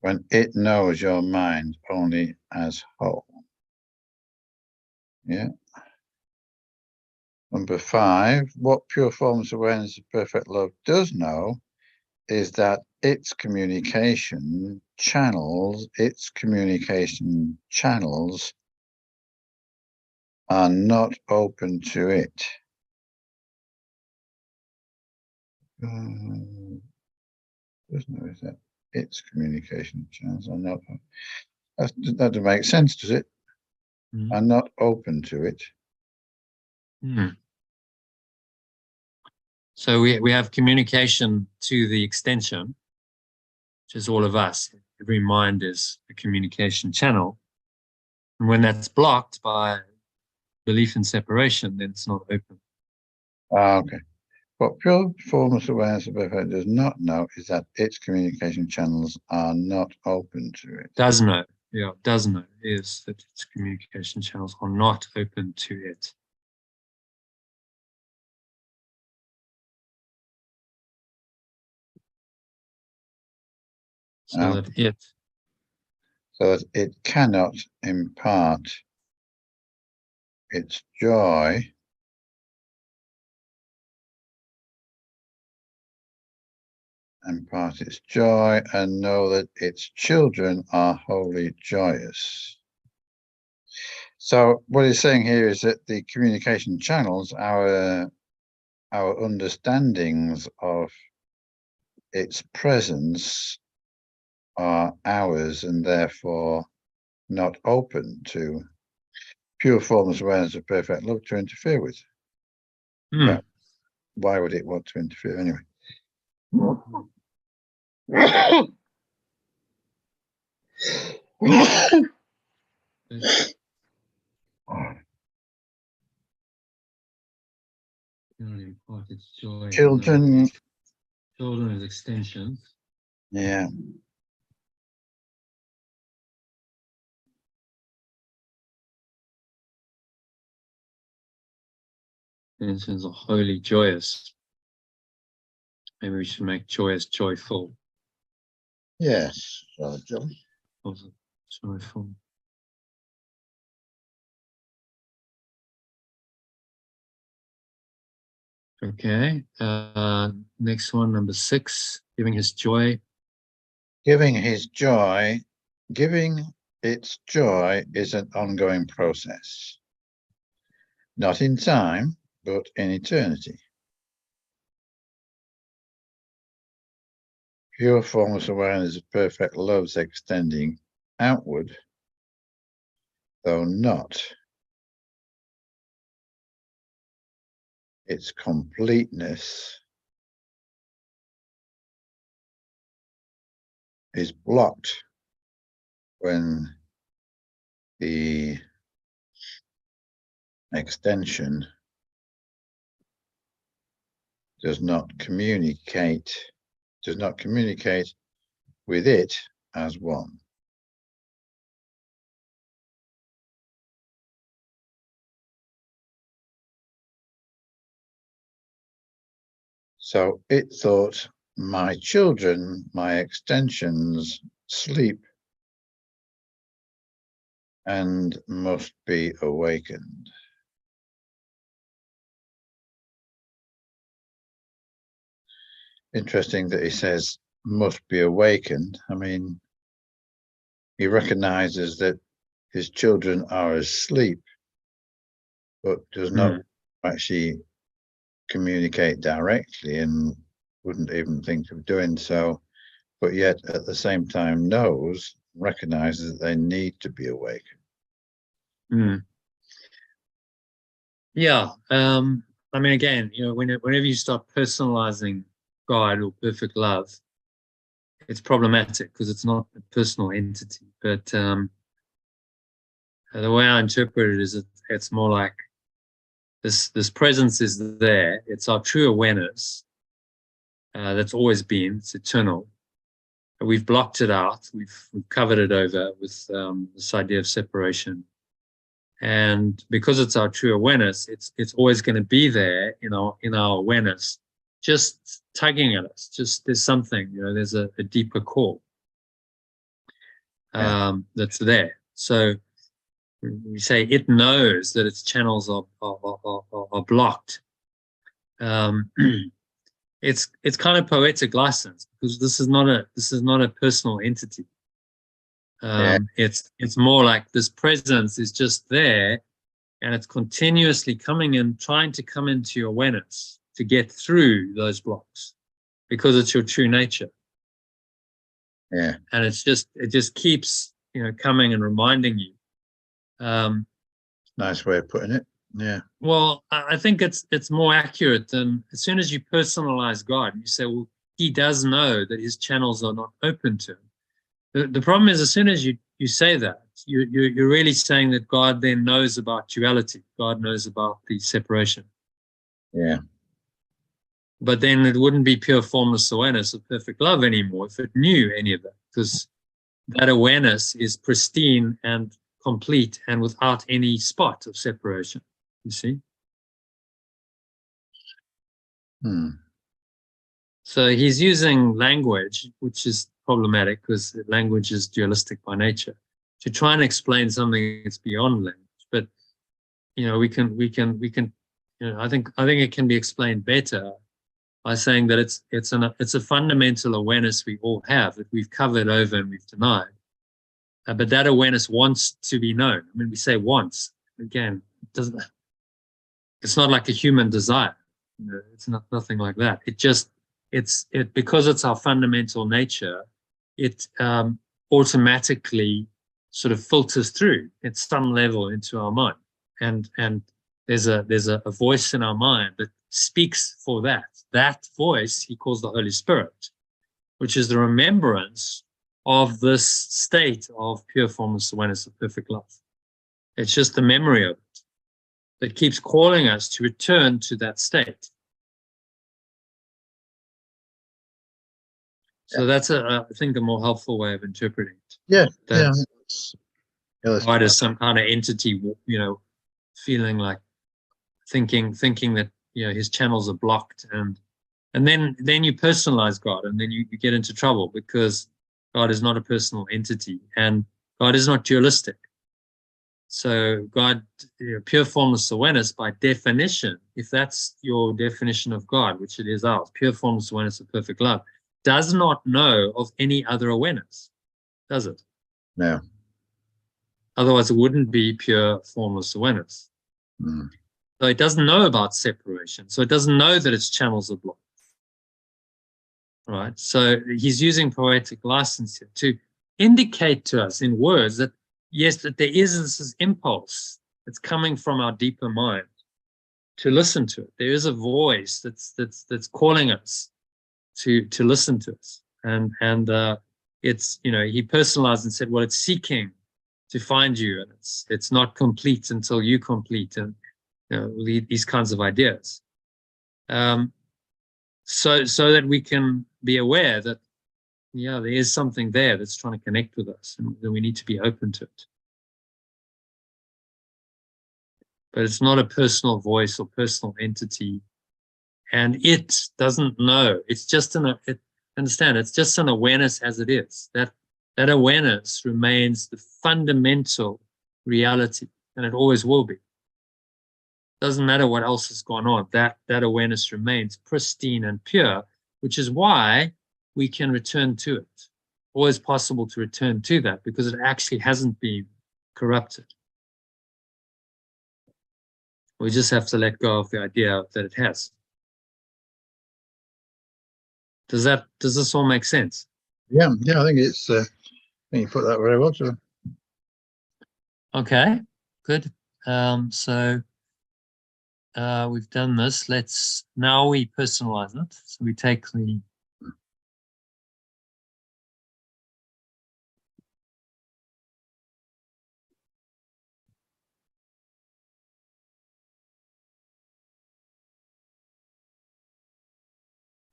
When it knows your mind only as whole. Yeah. Number 5, what pure formless awareness of perfect love does know is that its communication channels are not open to it. Does know is that its communication channels are not. That doesn't make sense, does it? Mm-hmm. Are not open to it. So we have communication to the extension, which is all of us. Every mind is a communication channel. And when that's blocked by belief in separation, then it's not open. Okay. What pure formless awareness of perfect does not know is that its communication channels are not open to it. Does know. Yeah, does know is that its communication channels are not open to it. So that it cannot impart its joy impart its joy, and know that its children are wholly joyous. So what he's saying here is that the communication channels, our understandings of its presence, are ours, and therefore not open to pure formless awareness of perfect love to interfere with. Well, why would it want to interfere anyway? Children as extensions. Yeah. Extensions are wholly joyous. Maybe we should make joyous joyful. Yes, John. Joyful. Okay. Next one, number 6, giving his joy. Giving its joy is an ongoing process. Not in time, but in eternity. Pure formless awareness of perfect love's extending outward, though not its completeness, is blocked when the extension does not communicate with it as one. So it thought, my children, my extensions, sleep and must be awakened. Interesting that he says must be awakened. I mean, he recognizes that his children are asleep, but does not actually communicate directly and wouldn't even think of doing so, but yet at the same time recognizes that they need to be awakened. Yeah. I mean, again, whenever you start personalizing God or perfect love, it's problematic because it's not a personal entity. But the way I interpret it is it's more like this presence is there. It's our true awareness that's always been. It's eternal. We've blocked it out. We've covered it over with this idea of separation. And because it's our true awareness, it's always going to be there in our awareness, just tugging at us. Just there's something, there's a deeper core that's there. So we say it knows that its channels are blocked. It's kind of poetic license because this is not a personal entity. It's more like this presence is just there, and it's continuously coming in, trying to come into your awareness to get through those blocks because it's your true nature. Yeah. And it just keeps, coming and reminding you. Nice way of putting it. Yeah. Well, I think it's more accurate than as soon as you personalize God, you say, well, he does know that his channels are not open to him. The problem is, as soon as you say that, you're really saying that God then knows about duality. God knows about the separation. Yeah. But then it wouldn't be pure formless awareness of perfect love anymore if it knew any of that, because that awareness is pristine and complete and without any spot of separation. You see? So he's using language, which is problematic because language is dualistic by nature, to try and explain something that's beyond language. But we can I think it can be explained better by saying that it's a fundamental awareness we all have that we've covered over and we've denied. But that awareness wants to be known. I mean, we say wants. Again, it's not like a human desire. You know, it's nothing like that. Because it's our fundamental nature, it automatically sort of filters through at some level into our mind. And there's a voice in our mind that speaks for that. That voice he calls the Holy Spirit, which is the remembrance of this state of pure formless awareness of perfect love. It's just the memory of it that keeps calling us to return to that state. So that's I think a more helpful way of interpreting it. Yeah, That God yeah. is some kind of entity, you know, feeling like thinking that, you know, his channels are blocked, and then you personalize God, and then you get into trouble because God is not a personal entity, and God is not dualistic. So God, you know, pure formless awareness, by definition, if that's your definition of God, which it is ours, pure formless awareness of perfect love, does not know of any other awareness, does it? No. Otherwise, it wouldn't be pure formless awareness. Mm. So it doesn't know about separation. So it doesn't know that its channels are blocked. Right? So he's using poetic license here to indicate to us in words that, yes, that there is this impulse that's coming from our deeper mind to listen to it. There is a voice that's calling us to listen to us. And it's, you know, he personalized and said, well, it's seeking to find you, and it's not complete until you complete, and, you know, these kinds of ideas. So that we can be aware that, yeah, there is something there that's trying to connect with us, and that we need to be open to it. But it's not a personal voice or personal entity, and it doesn't know. It's just understand, it's just an awareness as it is. That awareness remains the fundamental reality, and it always will be. Doesn't matter what else has gone on. That awareness remains pristine and pure, which is why we can return to it. Always possible to return to that, because it actually hasn't been corrupted. We just have to let go of the idea that it has. Does this all make sense? Yeah, I think it's. I think you put that very well, Joe. Okay, good. So we've done this. Now we personalize it. So we take the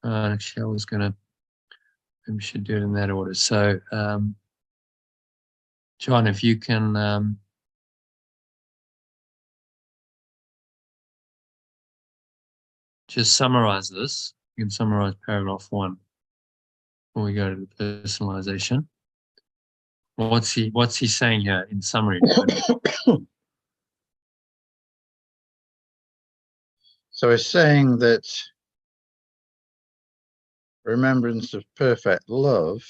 actually I was gonna, maybe we should do it in that order. So John, if you can just summarize this. You can summarize paragraph 1 before we go to the personalization. What's he saying here in summary? So it's saying that remembrance of perfect love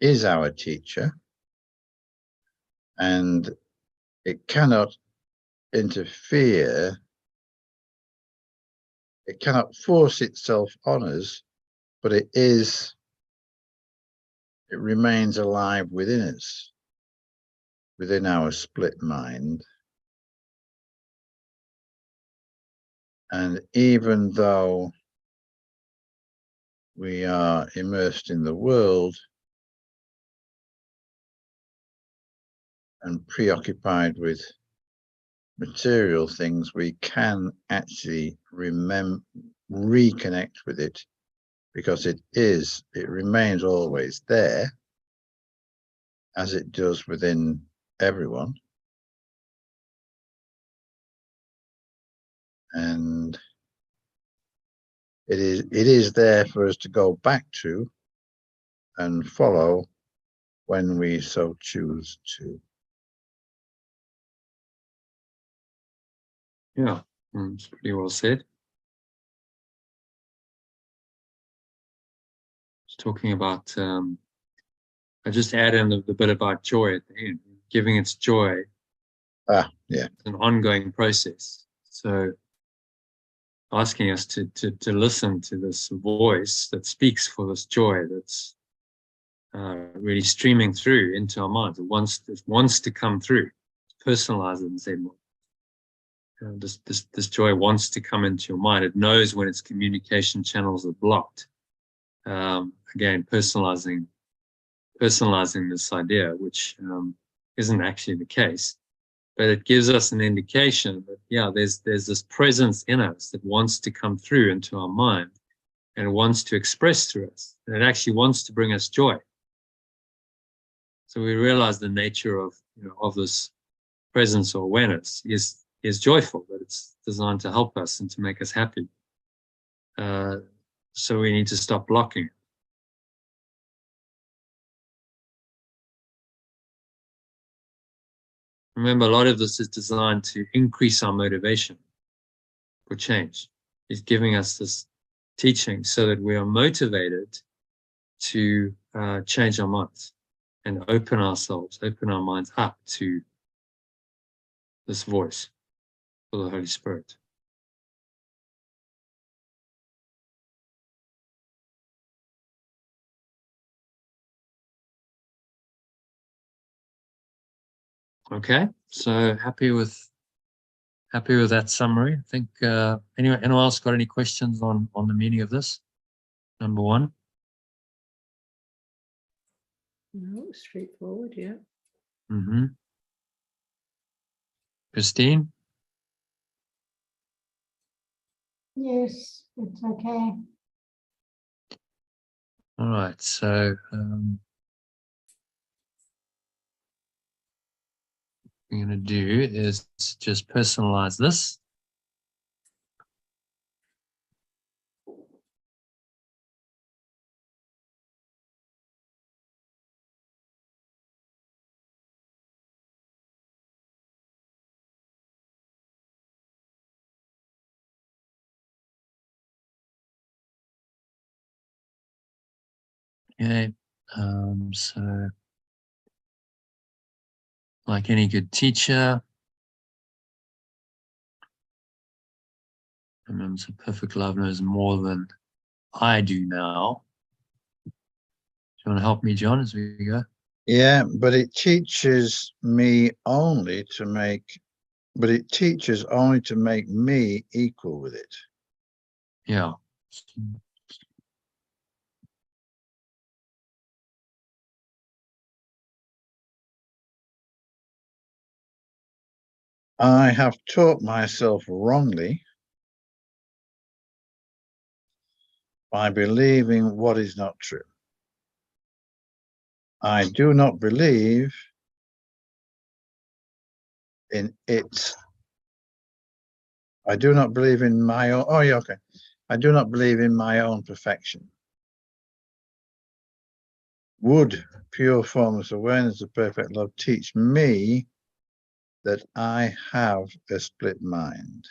is our teacher, and it cannot interfere. It cannot force itself on us, but it remains alive within us, within our split mind. And even though we are immersed in the world and preoccupied with material things, we can actually reconnect with it, because it remains always there, as it does within everyone. And it is there for us to go back to and follow when we so choose to. Yeah, it's pretty well said. Just talking about, I just add in the bit about joy at the end, giving its joy. Yeah. It's an ongoing process. So asking us to listen to this voice that speaks for this joy that's really streaming through into our minds. It wants to come through. Personalize it and say, this joy wants to come into your mind. It knows when its communication channels are blocked. Again, personalizing this idea, which isn't actually the case, but it gives us an indication that, yeah, there's this presence in us that wants to come through into our mind, and it wants to express through us, and it actually wants to bring us joy. So we realize the nature of, of this presence or awareness is joyful, that it's designed to help us and to make us happy. So we need to stop blocking it. Remember, a lot of this is designed to increase our motivation for change. It's giving us this teaching so that we are motivated to change our minds and open our minds up to this voice for the Holy Spirit. Okay, so happy with that summary. I think anyone else got any questions on the meaning of this? Number one. No, straightforward, yeah. Mm-hmm. Christine? Yes, it's okay. All right, so what we're going to do is just personalize this. Okay, so like any good teacher, remember, so perfect love knows more than I do now. Do you want to help me, John, as we go? Yeah, but it teaches me only to make, me equal with it. Yeah. I have taught myself wrongly by believing what is not true. I do not believe in it. I do not believe in my own. Oh, yeah, okay. I do not believe in my own perfection. Would pure formless awareness of perfect love teach me that I have a split mind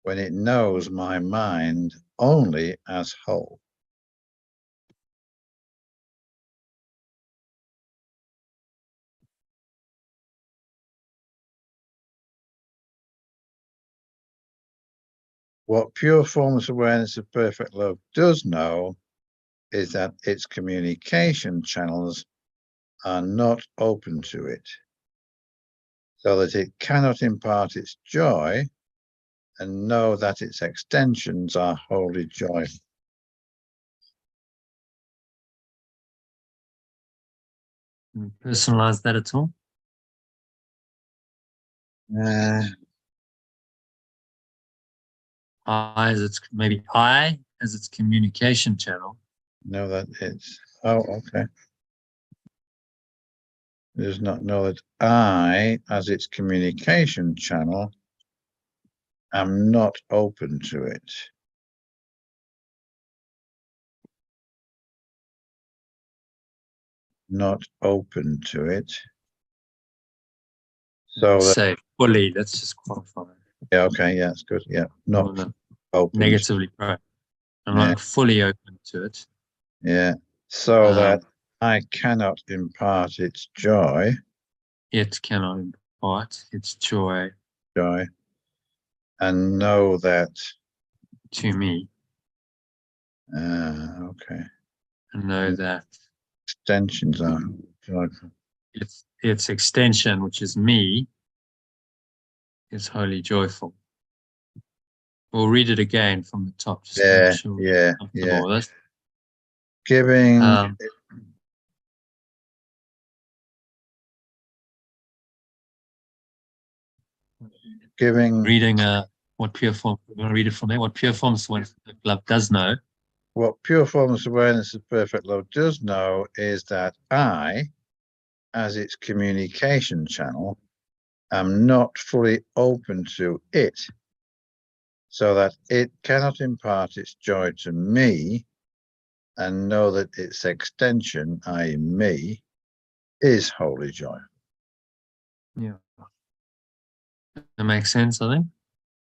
when it knows my mind only as whole? What pure formless awareness of perfect love does know is that its communication channels are not open to it, so that it cannot impart its joy and know that its extensions are wholly joyful. Personalize that at all? I as its communication channel. Know that it's, oh, okay. It does not know that I, as its communication channel, am not open to it. Not open to it, So that, say fully. Let's just qualify. yeah, okay, yeah, that's good. Yeah, not Not open. negatively pro. I'm Yeah. not fully open to it. Yeah. So that Um, I cannot impart its joy, It cannot impart its joy and know that. to me, Okay. and know that Extensions are joyful. its extension, which is me, is wholly joyful. We'll read it again from the top, just to make sure we're comfortable with it. Giving. Giving. Reading what pure form, we're going to read it from there. What pure forms when love does know. What pure formless awareness of perfect love does know is that I, as its communication channel, am not fully open to it, so that it cannot impart its joy to me, and know that its extension, i.e. me, is wholly joy. Yeah. That makes sense, I think.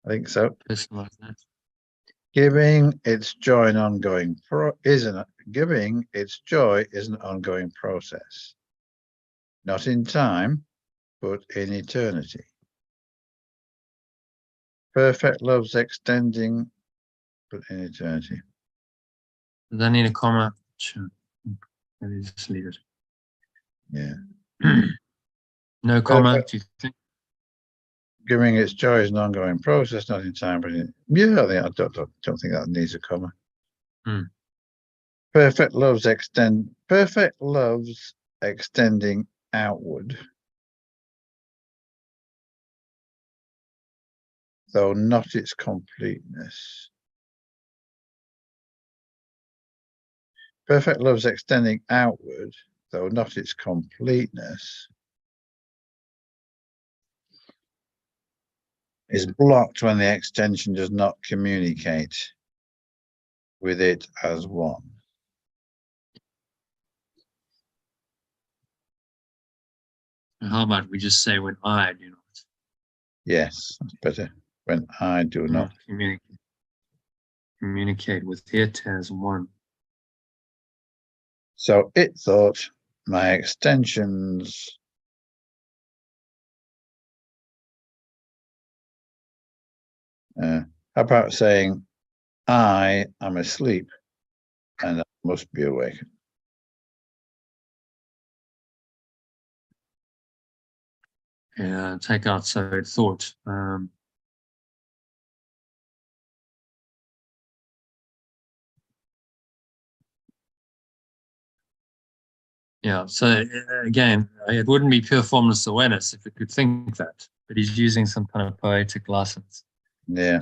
I think so. Personalize that. Giving its joy an ongoing giving its joy is an ongoing process, not in time, but in eternity. Perfect love's extending, but in eternity. Does that need a comma? Sure. Maybe just leave it. Yeah. No comma, do you think? Giving its joy is an ongoing process, not in time, but in. Yeah, I don't think that needs a comma. Perfect love's extending outward, though not its completeness. Perfect love's extending outward, though not its completeness, is blocked when the extension does not communicate with it as one. How about we just say when I do not? Yes, that's better. When I do not communicate with it as one. So it thought my extensions how about saying I am asleep and I must be awakened? Yeah, take out so it thought. Yeah, so again, it wouldn't be pure formless awareness if it could think that, but he's using some kind of poetic license. Yeah.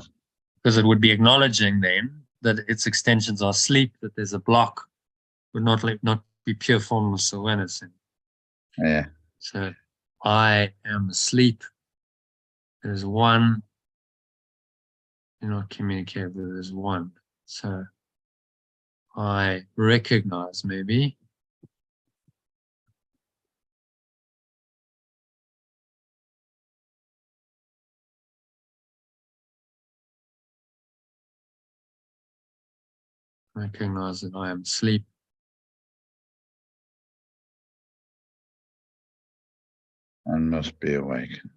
Because it would be acknowledging then that its extensions are asleep, that there's a block, would not be pure formless awareness. Yeah. So I am asleep. There's one. Do not communicate with as one. So I recognize maybe. Recognize that I am asleep. And must be awakened.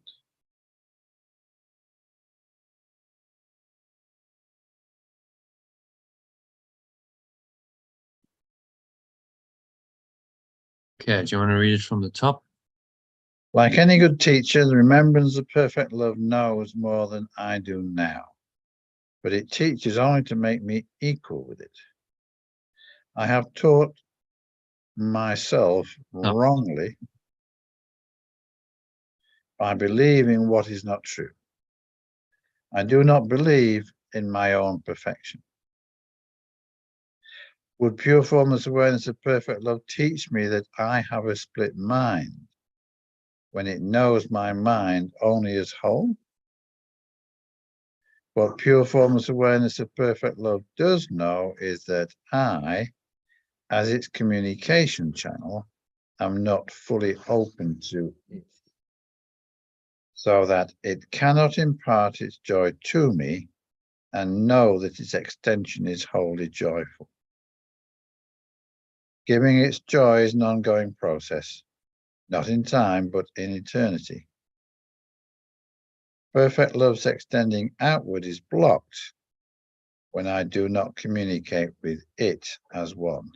Okay, do you want to read it from the top? Like any good teacher, the remembrance of perfect love knows more than I do now, but it teaches only to make me equal with it. I have taught myself wrongly by believing what is not true. I do not believe in my own perfection. Would pure formless awareness of perfect love teach me that I have a split mind when it knows my mind only as whole? What pure formless awareness of perfect love does know is that I, as its communication channel, am not fully open to it. so that it cannot impart its joy to me and know that its extension is wholly joyful. Giving its joy is an ongoing process, not in time, but in eternity. Perfect love's extending outward is blocked when I do not communicate with it as one.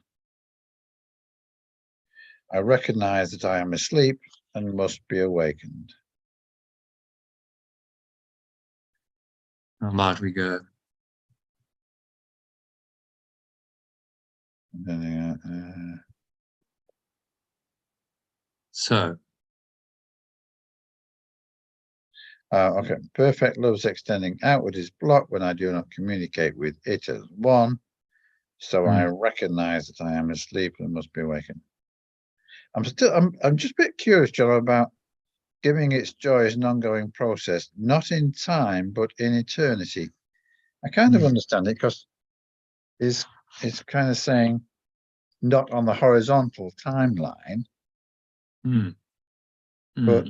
I recognize that I am asleep and must be awakened. How might we go? So, Okay. Perfect love's extending outward is blocked when I do not communicate with it as one. So I recognize that I am asleep and must be awakened. I'm just a bit curious, John, about giving its joy as an ongoing process, not in time, but in eternity. I kind of understand it because it's kind of saying not on the horizontal timeline, but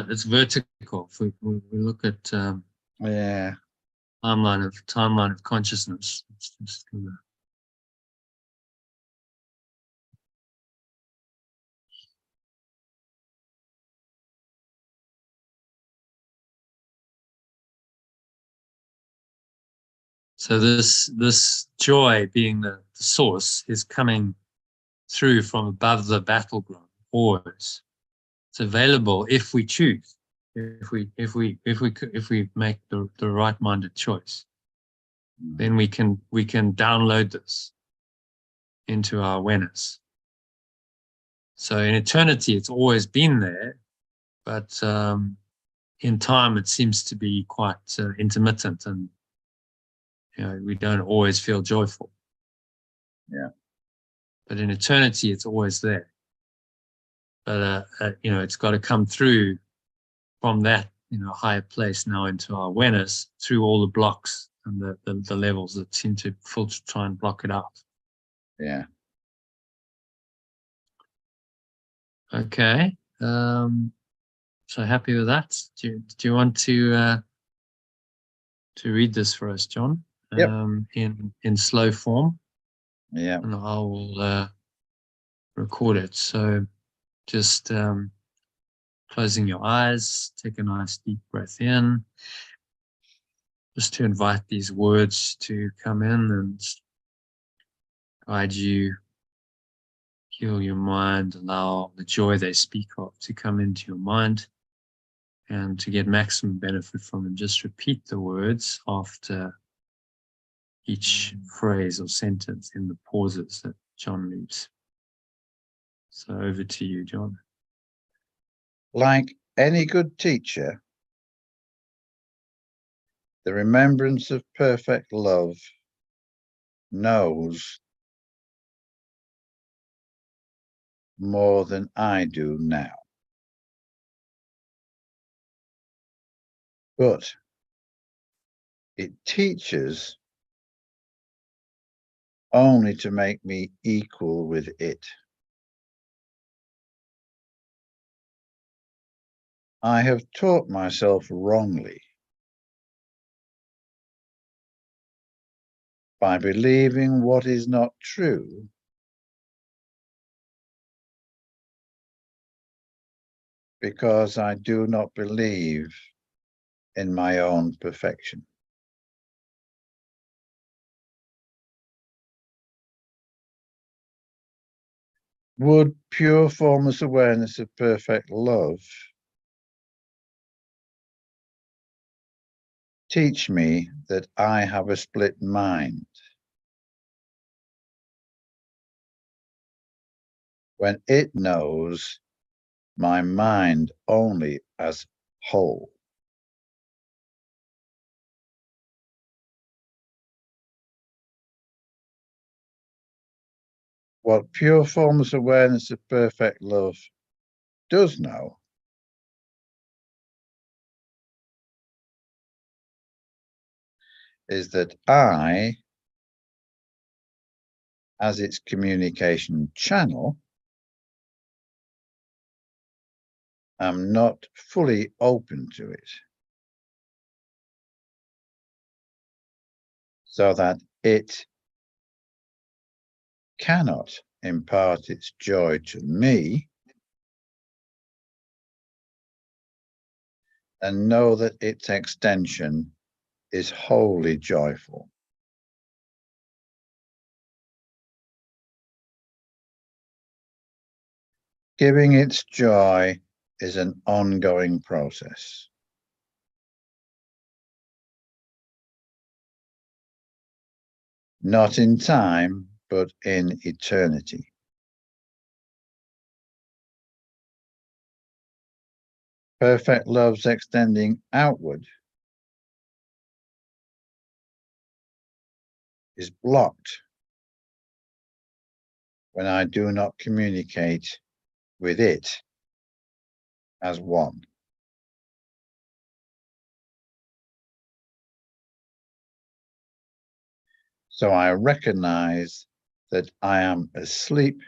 it's vertical. If we look at yeah, timeline of consciousness. It's just gonna... So this joy being the source is coming through from above the battleground always. It's available if we choose, if we make the right-minded choice, then we can download this into our awareness. So in eternity, it's always been there, but in time, it seems to be quite intermittent, and we don't always feel joyful. Yeah. But in eternity, it's always there. But it's got to come through from that higher place now into our awareness through all the blocks and the levels that seem to filter, try and block it out. Yeah. Okay. So happy with that. Do you want to read this for us, John? Yep. In slow form. Yeah. And I will record it. So just closing your eyes, take a nice deep breath in, just to invite these words to come in and guide you, heal your mind, allow the joy they speak of to come into your mind, and to get maximum benefit from them, just repeat the words after each phrase or sentence in the pauses that John leaves. So over to you, John. Like any good teacher, the remembrance of perfect love knows more than I do now. But it teaches only to make me equal with it. I have taught myself wrongly by believing what is not true, because I do not believe in my own perfection. Would pure formless awareness of perfect love teach me that I have a split mind when it knows my mind only as whole? What pure formless awareness of perfect love does know is that I, as its communication channel, am not fully open to it, so that it cannot impart its joy to me, and know that its extension is wholly joyful. Giving its joy is an ongoing process. Not in time, but in eternity. Perfect love's extending outward is blocked when I do not communicate with it as one. So I recognize that I am asleep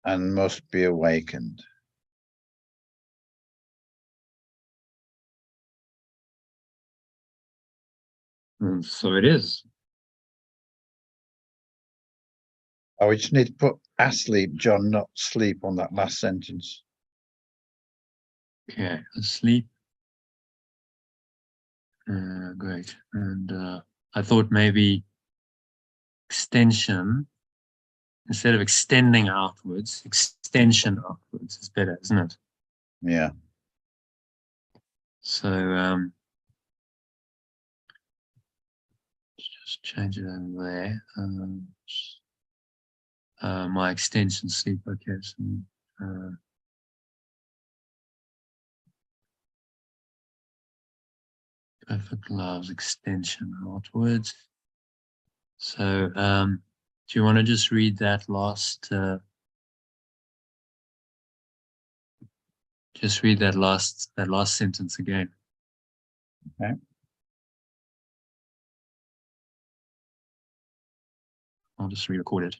and must be awakened. And so it is. Oh, we just need to put asleep, John, not sleep on that last sentence. Okay, asleep. Great. And I thought maybe extension, instead of extending outwards, extension outwards is better, isn't it? Yeah. So just change it over there. My extension sleep, okay. So perfect love's extension outwards. So do you want to just read that last that last sentence again? Okay. I'll just re-record it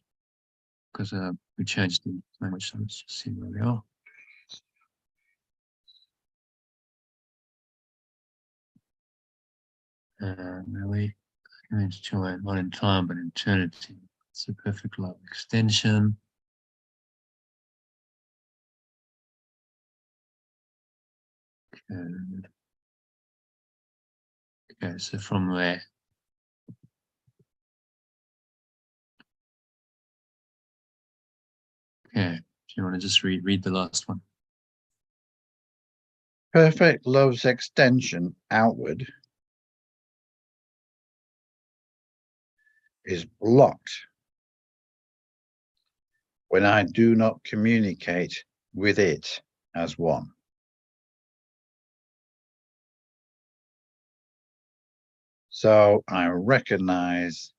because we changed the language. So let's just see where we are. Really, image joy, not in time but in eternity. It's a perfect love extension. Okay, so from there. Okay, do you want to just read the last one? Perfect love's extension outward is blocked when I do not communicate with it as one. So I recognize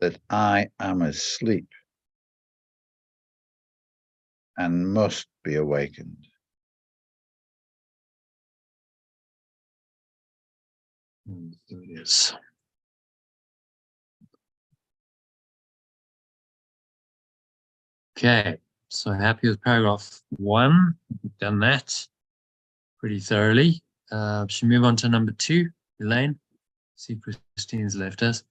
that I am asleep and must be awakened. And so it is. Okay, so happy with paragraph 1. We've done that pretty thoroughly. Should we move on to number 2, Elaine? See, Christine's left us.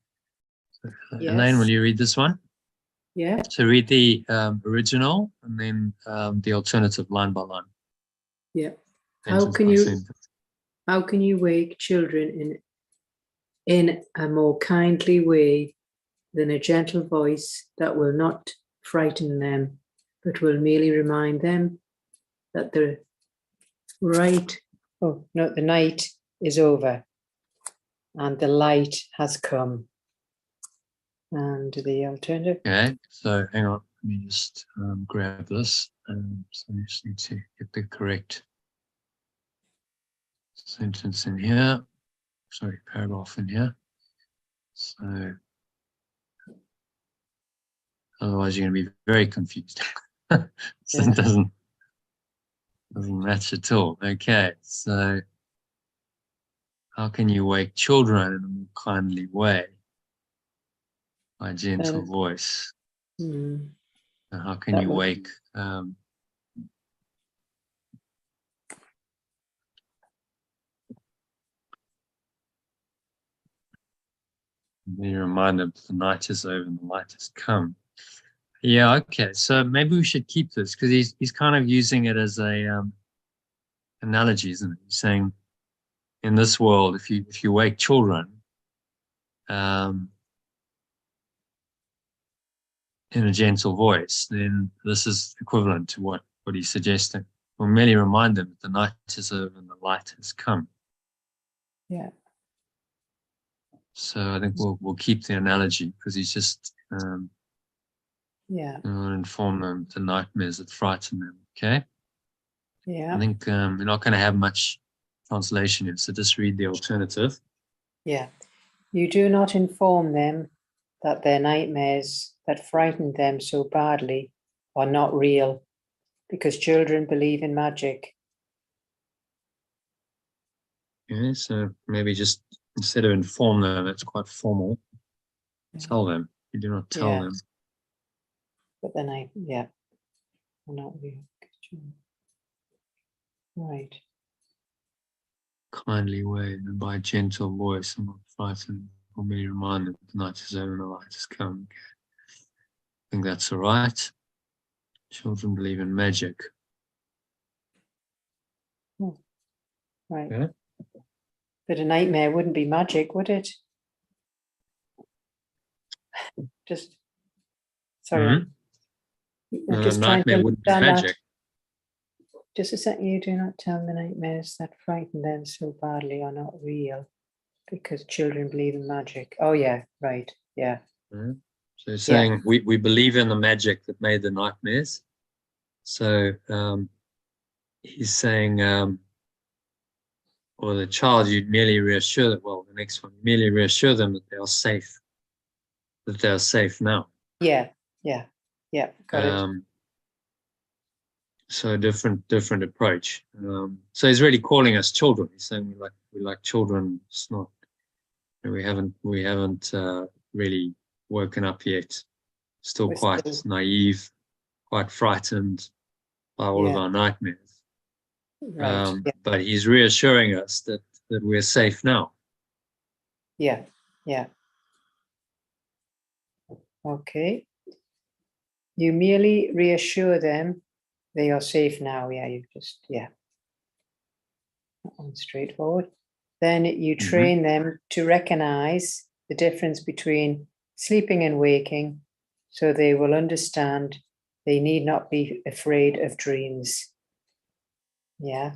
So, Yes. Elaine, will you read this one? Yeah. So read the original and then the alternative line by line. Yeah. Sentence by sentence. How can you wake children in a more kindly way than a gentle voice that will not frighten them, but will merely remind them that the night is over and the light has come. And the alternative. Okay, so hang on, let me just grab this. So I just need to get the correct sentence in here. Sorry, paragraph in here. So otherwise you're going to be very confused. So Yeah. it doesn't match at all. Okay, so how can you wake children in a more kindly way? by a gentle voice. mm, And how can that you would- wake? Be reminded the night is over and the light has come. Yeah, okay. So maybe we should keep this because he's kind of using it as a analogy, isn't it? He's saying, in this world, if you wake children, in a gentle voice, then this is equivalent to what he's suggesting. We'll merely remind them that the night is over and the light has come. Yeah. So I think we'll keep the analogy because he's just Yeah. inform them the nightmares that frighten them. Okay. Yeah. I think we're not going to have much translation here, so just read the alternative. Yeah. You do not inform them that their nightmares that frightened them so badly are not real, because children believe in magic. Okay, so maybe just instead of inform them, it's quite formal. Tell them. You do not tell them. But then are not real. Right. Kindly way, and by a gentle voice, and not frightened, or merely remind them the night is over and the light has come. I think that's all right. Children believe in magic. Right. Yeah. But a nightmare wouldn't be magic, would it? Just sorry. I'm just trying to nightmare wouldn't be understand magic. that. Just a second. You do not tell the nightmares that frighten them so badly are not real, because children believe in magic. Oh yeah, right. Yeah. So he's saying we believe in the magic that made the nightmares. So he's saying, or the child, you'd merely reassure them. Well, the next one, merely reassure them that they are safe. That they are safe now. Yeah. Got it. So different approach. So he's really calling us children. He's saying we like children. It's not. We haven't really woken up yet. Still quite naive, quite frightened by all of our nightmares. Right. But he's reassuring us that we're safe now. Yeah. Okay. You merely reassure them they are safe now. Yeah, you just, that one's straightforward. Then you train them to recognize the difference between sleeping and waking, so they will understand they need not be afraid of dreams. Yeah,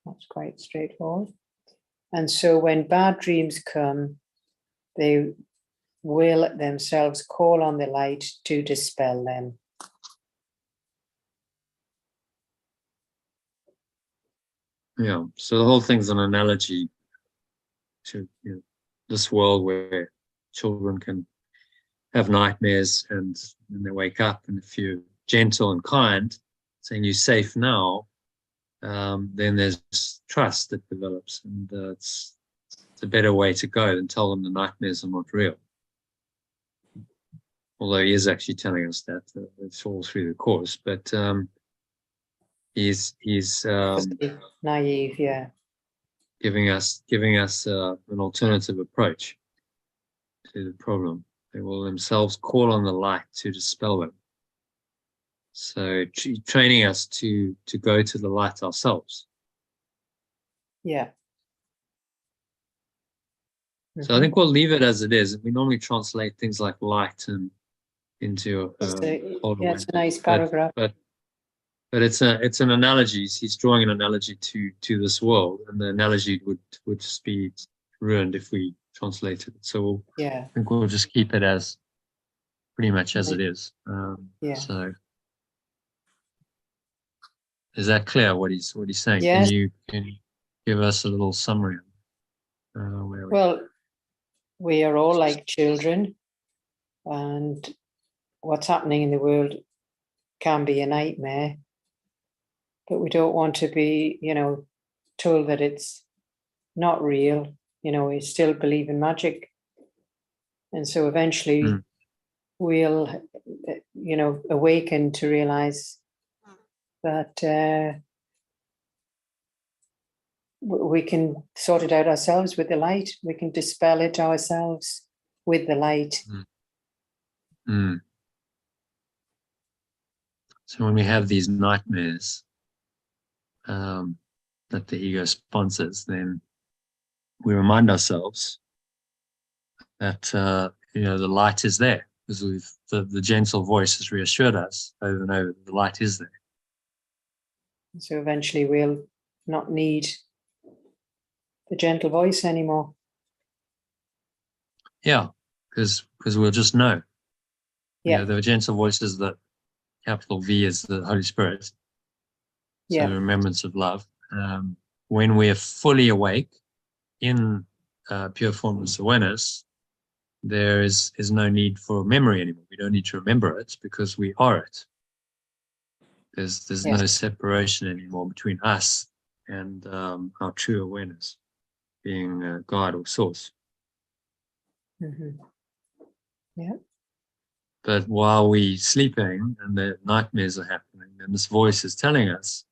that's quite straightforward. And so when bad dreams come, they will themselves call on the light to dispel them. Yeah, so the whole thing's an analogy to this world where children can have nightmares and when they wake up, and if you're gentle and kind, saying you're safe now, then there's trust that develops, and it's a better way to go than tell them the nightmares are not real. Although he is actually telling us that it's all through the course, but he's naive, giving us an alternative approach to the problem. They will themselves call on the light to dispel them. So training us to go to the light ourselves. Yeah. So I think we'll leave it as it is. We normally translate things like light and into it's a nice paragraph. But it's an analogy. He's drawing an analogy to this world, and the analogy would just be ruined if we translated it. So I think we'll just keep it as pretty much as it is. So is that clear what he's saying? Yes. Can you give us a little summary? Well, we are all like children, and what's happening in the world can be a nightmare, but we don't want to be, told that it's not real. We still believe in magic. And so eventually we'll, awaken to realize that we can sort it out ourselves with the light. We can dispel it ourselves with the light. So when we have these nightmares that the ego sponsors, then we remind ourselves that the light is there, because the gentle voice has reassured us over and over that the light is there. So eventually we'll not need the gentle voice anymore. Yeah, because we'll just know. Yeah. The gentle voice is the capital V is the Holy Spirit. So Yeah. remembrance of love. When we are fully awake in pure formless awareness, there is no need for memory anymore. We don't need to remember it because we are it. There's no separation anymore between us and our true awareness, being God or Source. Yeah. But while we're sleeping and the nightmares are happening, and this voice is telling us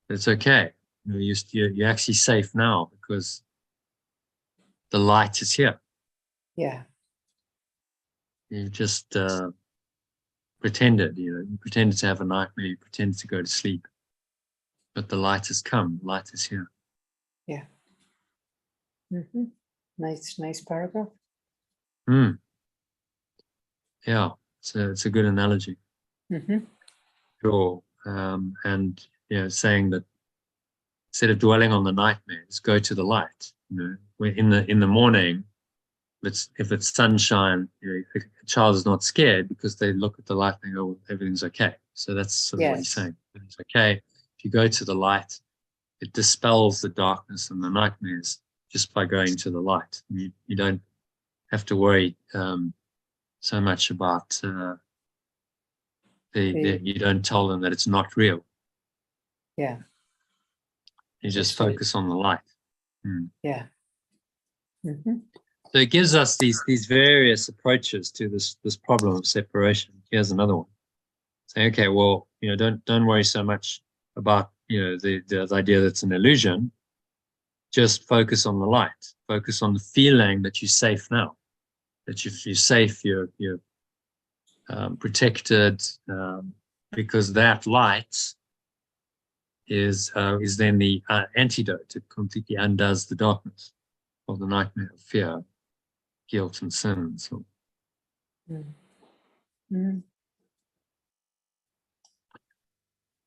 it's okay. You're actually safe now because the light is here. Yeah. You just pretended, you pretended to have a nightmare, you pretended to go to sleep. But the light has come, light is here. Yeah. Nice paragraph. Yeah, it's a good analogy. Sure. And saying that instead of dwelling on the nightmares, go to the light. When in the morning, if it's sunshine, a child is not scared because they look at the light and go, everything's okay. So that's sort of what he's saying. It's okay. If you go to the light, it dispels the darkness and the nightmares just by going to the light. You don't have to worry so much about you don't tell them that it's not real. Yeah. You just focus on the light. Yeah. So it gives us these various approaches to this problem of separation. Here's another one. Say, okay, well, don't worry so much about the idea that it's an illusion. Just focus on the light. Focus on the feeling that you're safe now. That if you're safe, you're protected, because that light is then the antidote. It completely undoes the darkness of the nightmare of fear, guilt, and sin. So.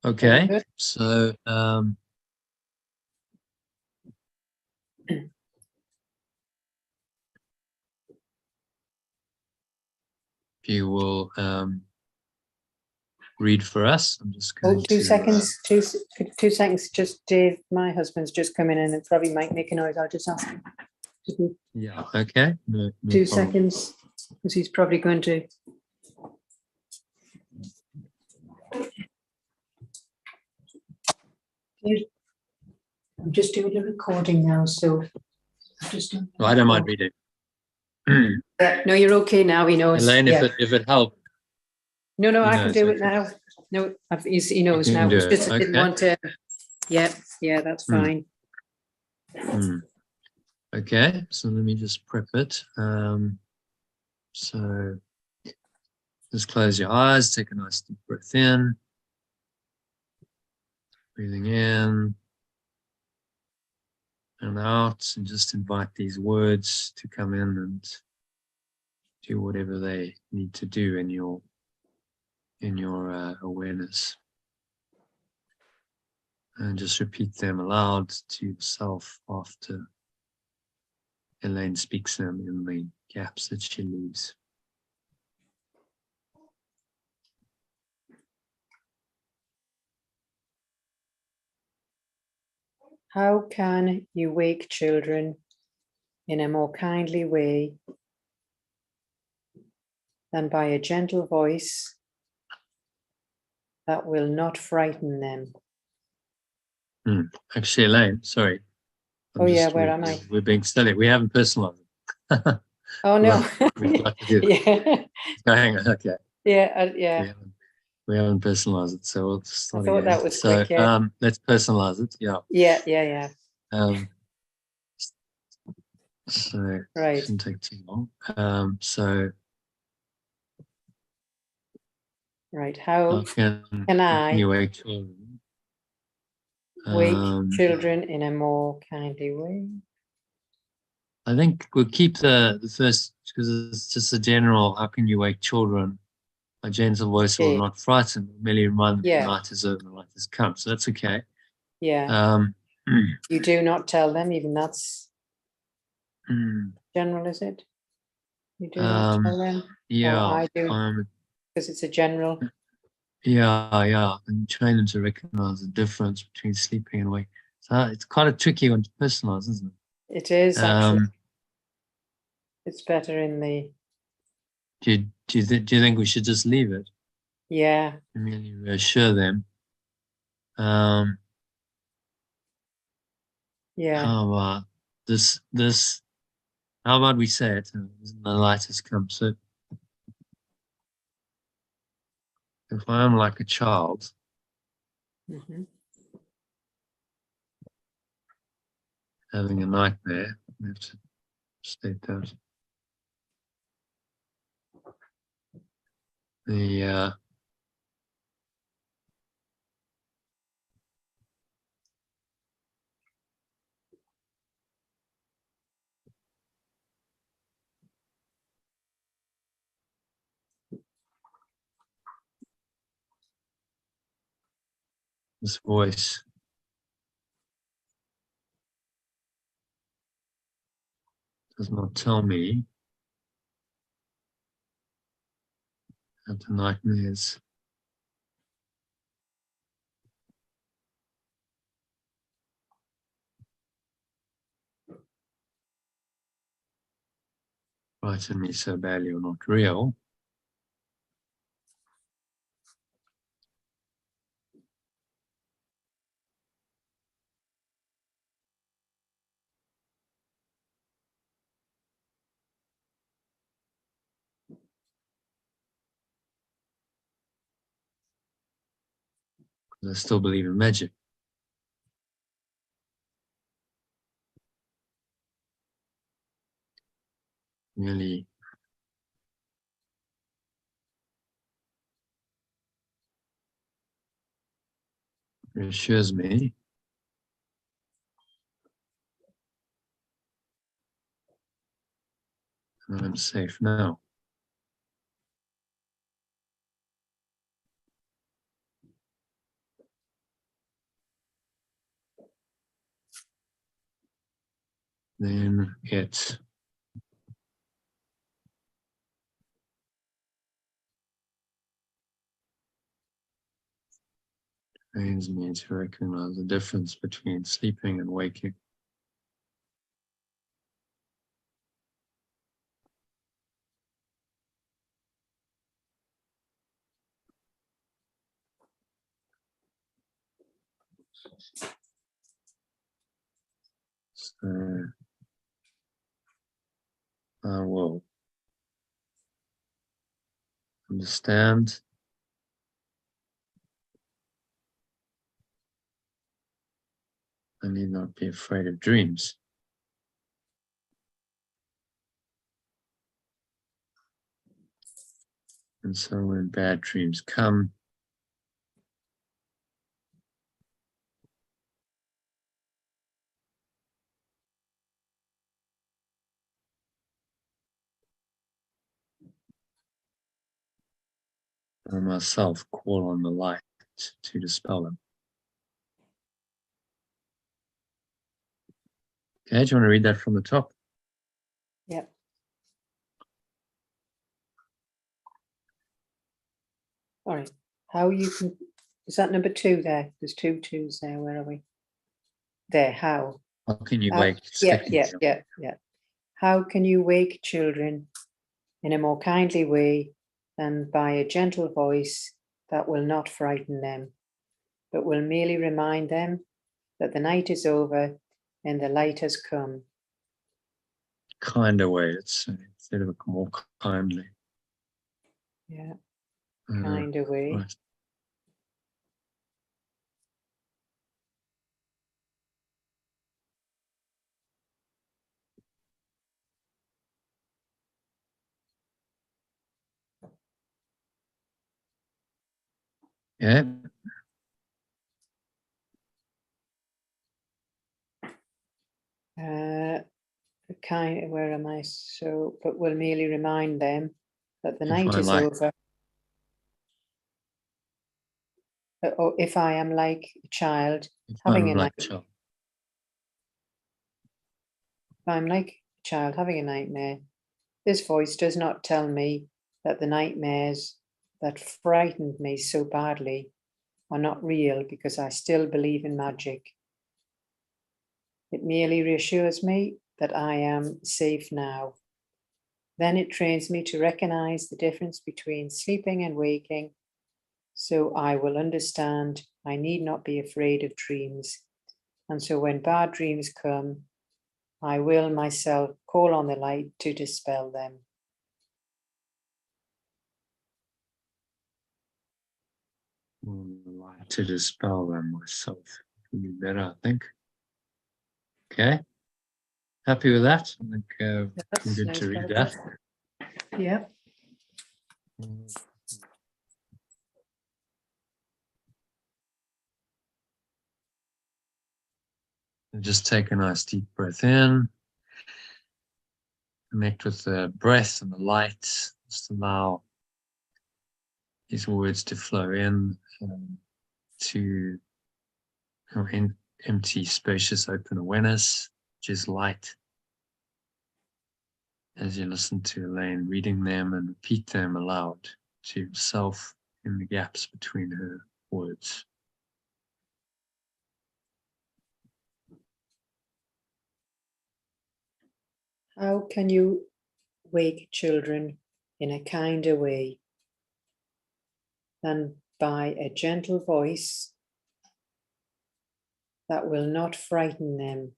Okay, so if you will read for us, I'm just going to... 2 seconds, 2 seconds, just Dave, my husband's just come in and it probably might make a noise. I'll just ask him. Yeah, okay. No 2 problem. seconds, because he's probably going to... I'm just doing a recording now, so I'm just doing... I don't mind reading. No, you're okay now. He knows. Elaine, if it helps. No, I can do it now. No, he knows now. It's just I didn't want to. Yeah, that's fine. Okay, so let me just prep it. So just close your eyes, take a nice deep breath in. Breathing in and out, and just invite these words to come in and do whatever they need to do in your awareness. And just repeat them aloud to yourself after Elaine speaks them in the gaps that she leaves. How can you wake children in a more kindly way than by a gentle voice that will not frighten them? Actually, Elaine, sorry. Where am I? We're being silly. We haven't personalized it. Oh, no. We've got to do that. Yeah. Hang on, okay. Yeah, We yeah. haven't personalized it, so we'll just I start thought again. that was So quick. Yeah, let's personalize it. Yeah. yeah. Um, so it Right. shouldn't take too long. So Right. how How can I you wake children? wake children in a more kindly way? I think we'll keep the first, because it's just a general, how can you wake children? A gentle voice will Okay. not frighten, merely remind them Yeah. the night is over and the light has come. So that's okay. Yeah. You do not tell them, even that's general, is it? You do not tell them? yeah. Or I do, because it's a general. Yeah. And train them to recognize the difference between sleeping and waking. So it's quite a tricky one to personalize, isn't it? It is actually. It's better in the. Do you think we should just leave it? Yeah. Merely reassure them. Yeah. How about this? How about we say it? The light has come. So if I am like a child, Mm-hmm. having a nightmare, I have to state that. The this voice does not tell me that the nightmare is frighten me so badly or not real. I still believe in magic. Really reassures me that I'm safe now. Then it trains me to recognize the difference between sleeping and waking. So I will understand I need not be afraid of dreams. And so when bad dreams come, I myself call on the light to dispel them. Okay, do you want to read that from the top? Yep. All right. How you can, is that number 2 there? There's 2 twos there. Where are we? There. How? How can you wake? Yeah. How can you wake children in a more kindly way than by a gentle voice that will not frighten them, but will merely remind them that the night is over and the light has come? Kinder way, it's instead of a more kindly. Yeah, Uh, kind of way. right. Yeah. Where am I? So, but will merely remind them that the If night I is like- over. Or if I am like a child If having I'm a like night, child. if I'm like a child having a nightmare, this voice does not tell me that the nightmares that frightened me so badly are not real because I still believe in magic. It merely reassures me that I am safe now. Then it trains me to recognize the difference between sleeping and waking, so I will understand I need not be afraid of dreams. And so when bad dreams come, I will myself call on the light to dispel them. Like to dispel them myself. Would be better, I think. Okay. Happy with that? I think I'm good to read that. Yeah. And just take a nice deep breath in. Connect with the breath and the light. Just allow these words to flow in to empty, spacious, open awareness, which is light. As you listen to Elaine reading them and repeat them aloud to yourself in the gaps between her words. How can you wake children in a kinder way than by a gentle voice that will not frighten them,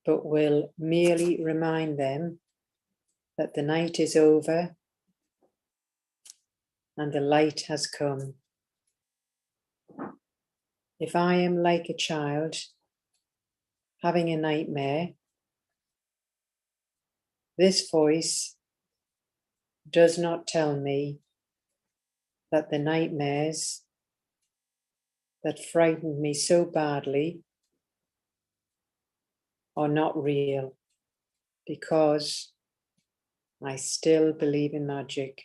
but will merely remind them that the night is over and the light has come? If I am like a child having a nightmare, this voice does not tell me that the nightmares that frightened me so badly are not real, because I still believe in magic.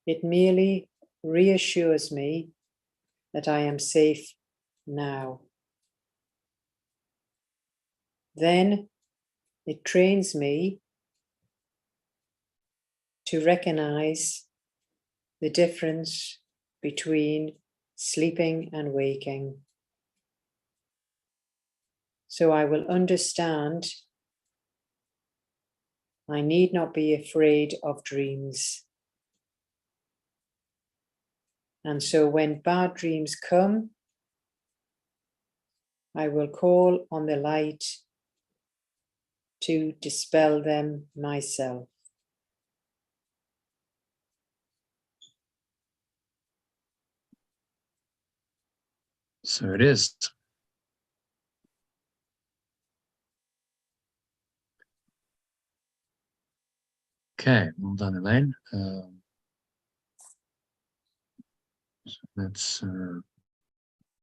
It merely reassures me that I am safe now. Then it trains me to recognize the difference between sleeping and waking. So I will understand I need not be afraid of dreams. And so when bad dreams come, I will call on the light to dispel them myself. So it is. Okay, well done, Elaine. So let's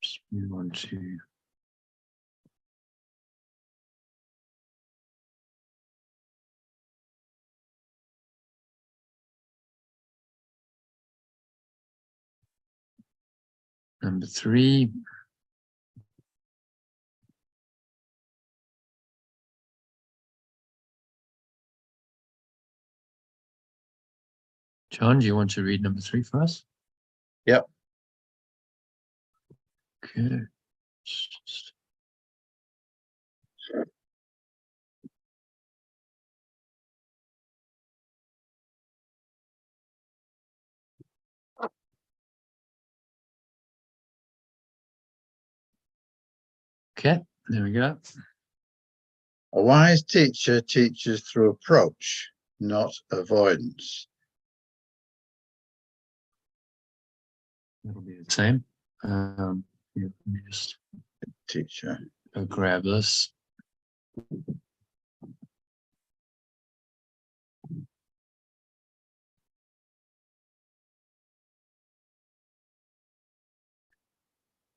just move on to number 3. John, do you want to read number 3 for us? Yep. Okay. Okay, there we go. A wise teacher teaches through approach, not avoidance. That'll be the same. Yeah, let me just Teacher. go grab this.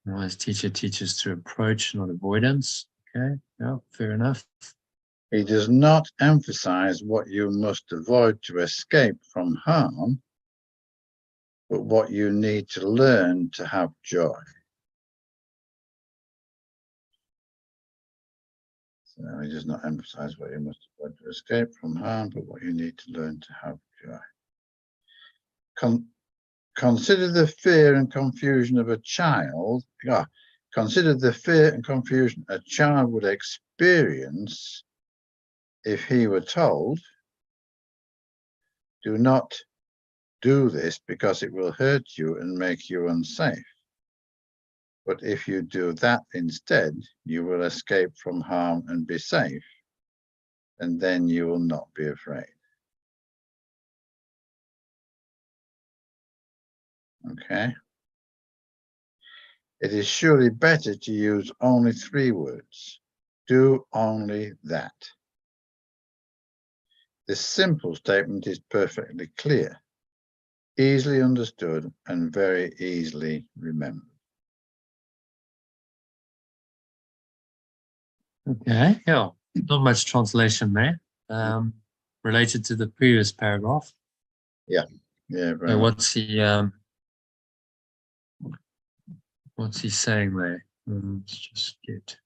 Wise teacher teaches through approach, not avoidance. Okay, yeah, fair enough. He does not emphasize what you must avoid to escape from harm, but what you need to learn to have joy. So he does not emphasize what you must avoid to escape from harm, but what you need to learn to have joy. Consider the fear and confusion of a child. Consider the fear and confusion a child would experience if he were told, do not do this because it will hurt you and make you unsafe. But if you do that instead, you will escape from harm and be safe, and then you will not be afraid. Okay. It is surely better to use only 3 words. Do only that. This simple statement is perfectly clear, easily understood, and very easily remembered. Okay, yeah, not much translation there. Related to the previous paragraph. Yeah, very So much. what's he saying there? Let's just get.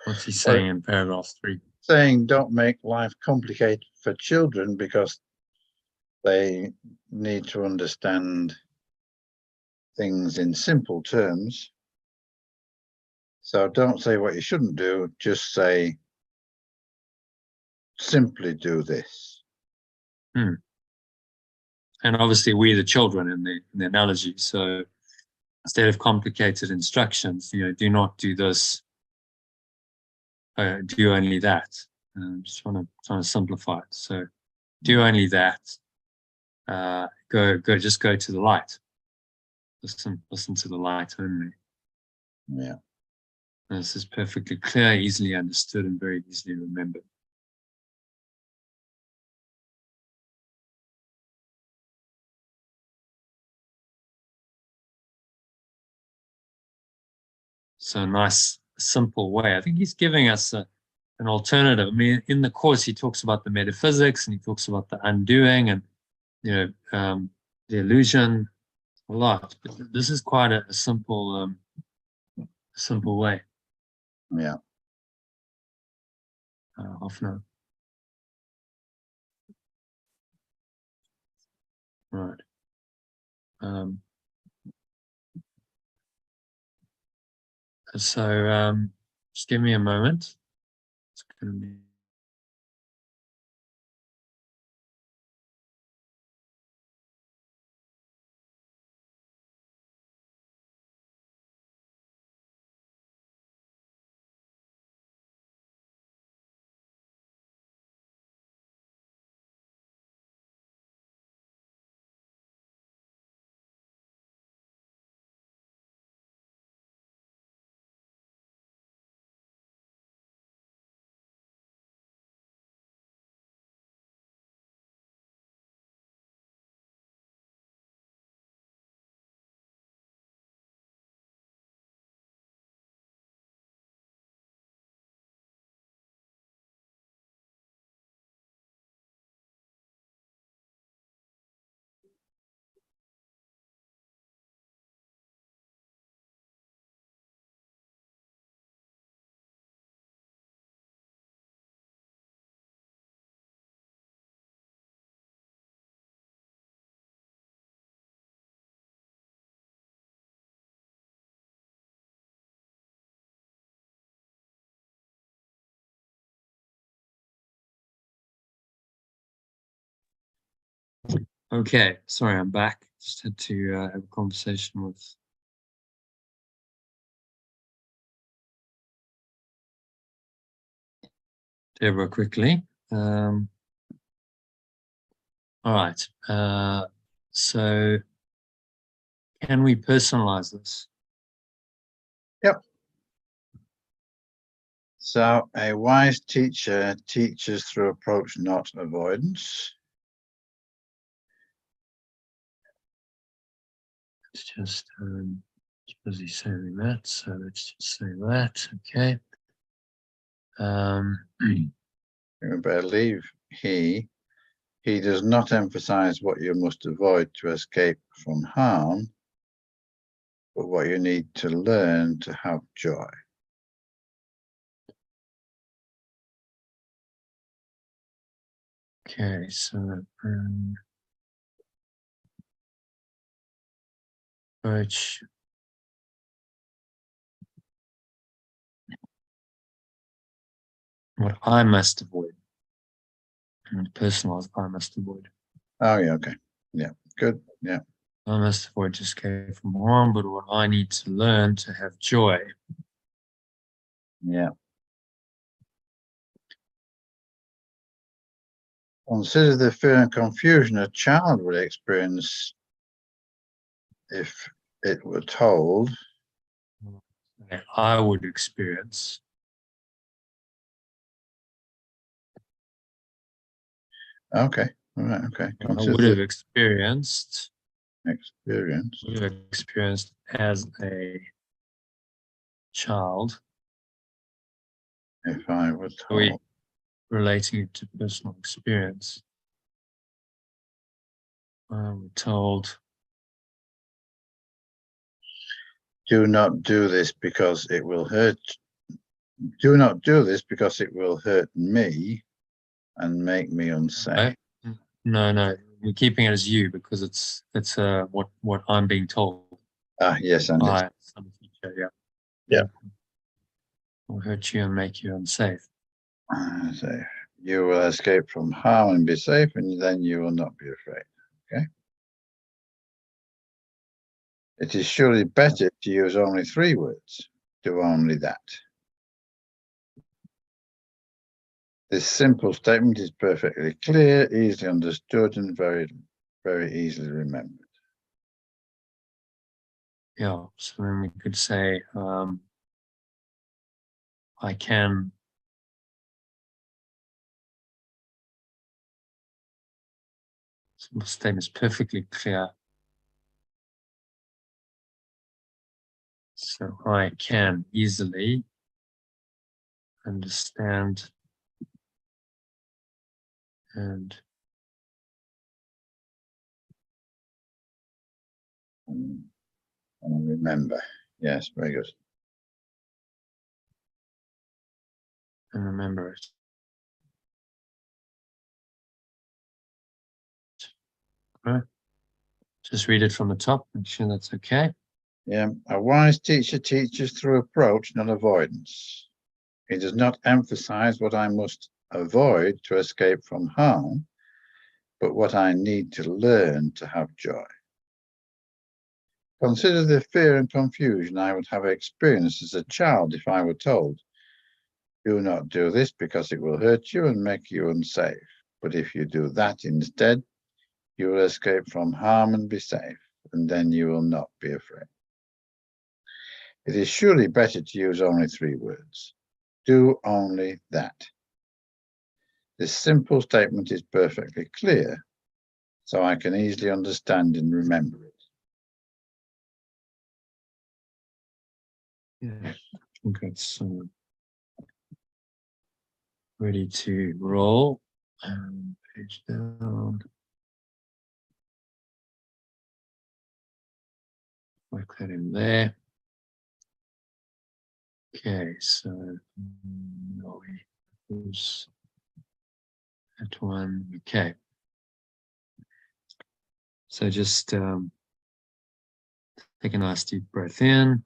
What's he saying in paragraph 3? Saying don't make life complicated for children because they need to understand things in simple terms. So don't say what you shouldn't do, just say, simply do this. And obviously we're the children in the analogy. So instead of complicated instructions, do not do this, do only that. Just trying to simplify it. So do only that. Just go to the light. Listen to the light only. Yeah. And this is perfectly clear, easily understood, and very easily remembered. So a nice, simple way. I think he's giving us an alternative. I mean, in the course, he talks about the metaphysics and he talks about the undoing and the illusion a lot. But this is quite a simple way. Yeah. Half an hour. Right. So just give me a moment. It's going to be. Okay, sorry, I'm back. Just had to have a conversation with Deborah quickly. All right. So can we personalize this? Yep. So a wise teacher teaches through approach, not avoidance. It's just busy saying that, so let's just say that. Okay. You better leave he does not emphasize what you must avoid to escape from harm, but what you need to learn to have joy. Okay, so approach. What I must avoid. And personalized I must avoid. Oh yeah, okay. Yeah, good. Yeah. I must avoid to escape from harm, but what I need to learn to have joy. Yeah. Consider the fear and confusion a child would experience if it were told. That I would experience. Okay. All right. Okay. I would have experienced. Experience. Would have experienced as a child. If I were told. Relating it to personal experience. I'm told. Do not do this because it will hurt. Do not do this because it will hurt me and make me unsafe. No. We're keeping it as you because it's what I'm being told. Ah, yes, and By some teacher, yeah. Yeah. Will hurt you and make you unsafe. So you will escape from harm and be safe, and then you will not be afraid. Okay. It is surely better to use only 3 words. Do only that. This simple statement is perfectly clear, easily understood, and very, very easily remembered. Yeah, so then we could say, I can simple statement is perfectly clear. So I can easily understand and remember. Yes, very good. remember it. Right. Just read it from the top, make sure that's okay. Yeah, a wise teacher teaches through approach, not avoidance. He does not emphasize what I must avoid to escape from harm, but what I need to learn to have joy. Consider the fear and confusion I would have experienced as a child if I were told, do not do this because it will hurt you and make you unsafe. But if you do that instead, you will escape from harm and be safe, and then you will not be afraid. It is surely better to use only 3 words. Do only that. This simple statement is perfectly clear, so I can easily understand and remember it. Yeah, I think it's ready to roll. Page down. Work that in there. Okay, so who's that one? Okay. So just take a nice deep breath in,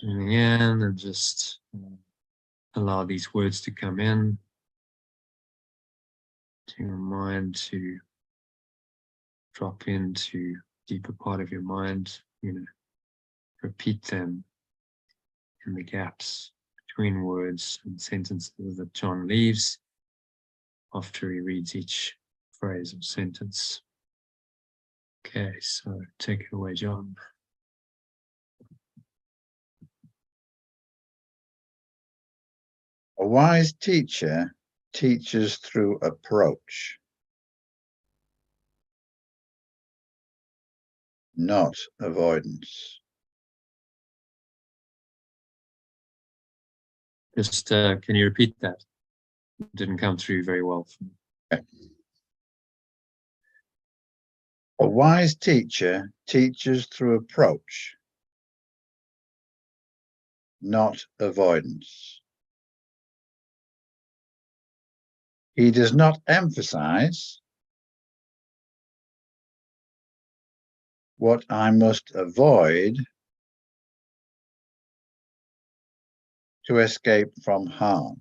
and just allow these words to come in to your mind, to drop into deeper part of your mind, repeat them in the gaps between words and sentences that John leaves after he reads each phrase or sentence. Okay, so take it away, John. A wise teacher teaches through approach, not avoidance. Just can you repeat that? It didn't come through very well for me. Okay. A wise teacher teaches through approach, not avoidance. He does not emphasize what I must avoid to escape from harm,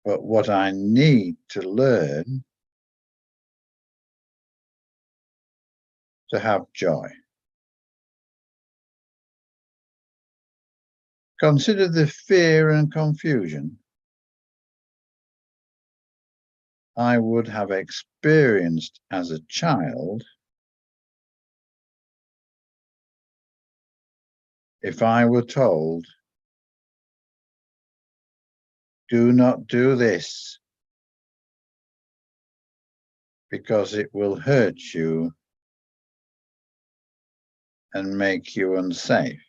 but what I need to learn to have joy. Consider the fear and confusion I would have experienced as a child if I were told, do not do this because it will hurt you and make you unsafe.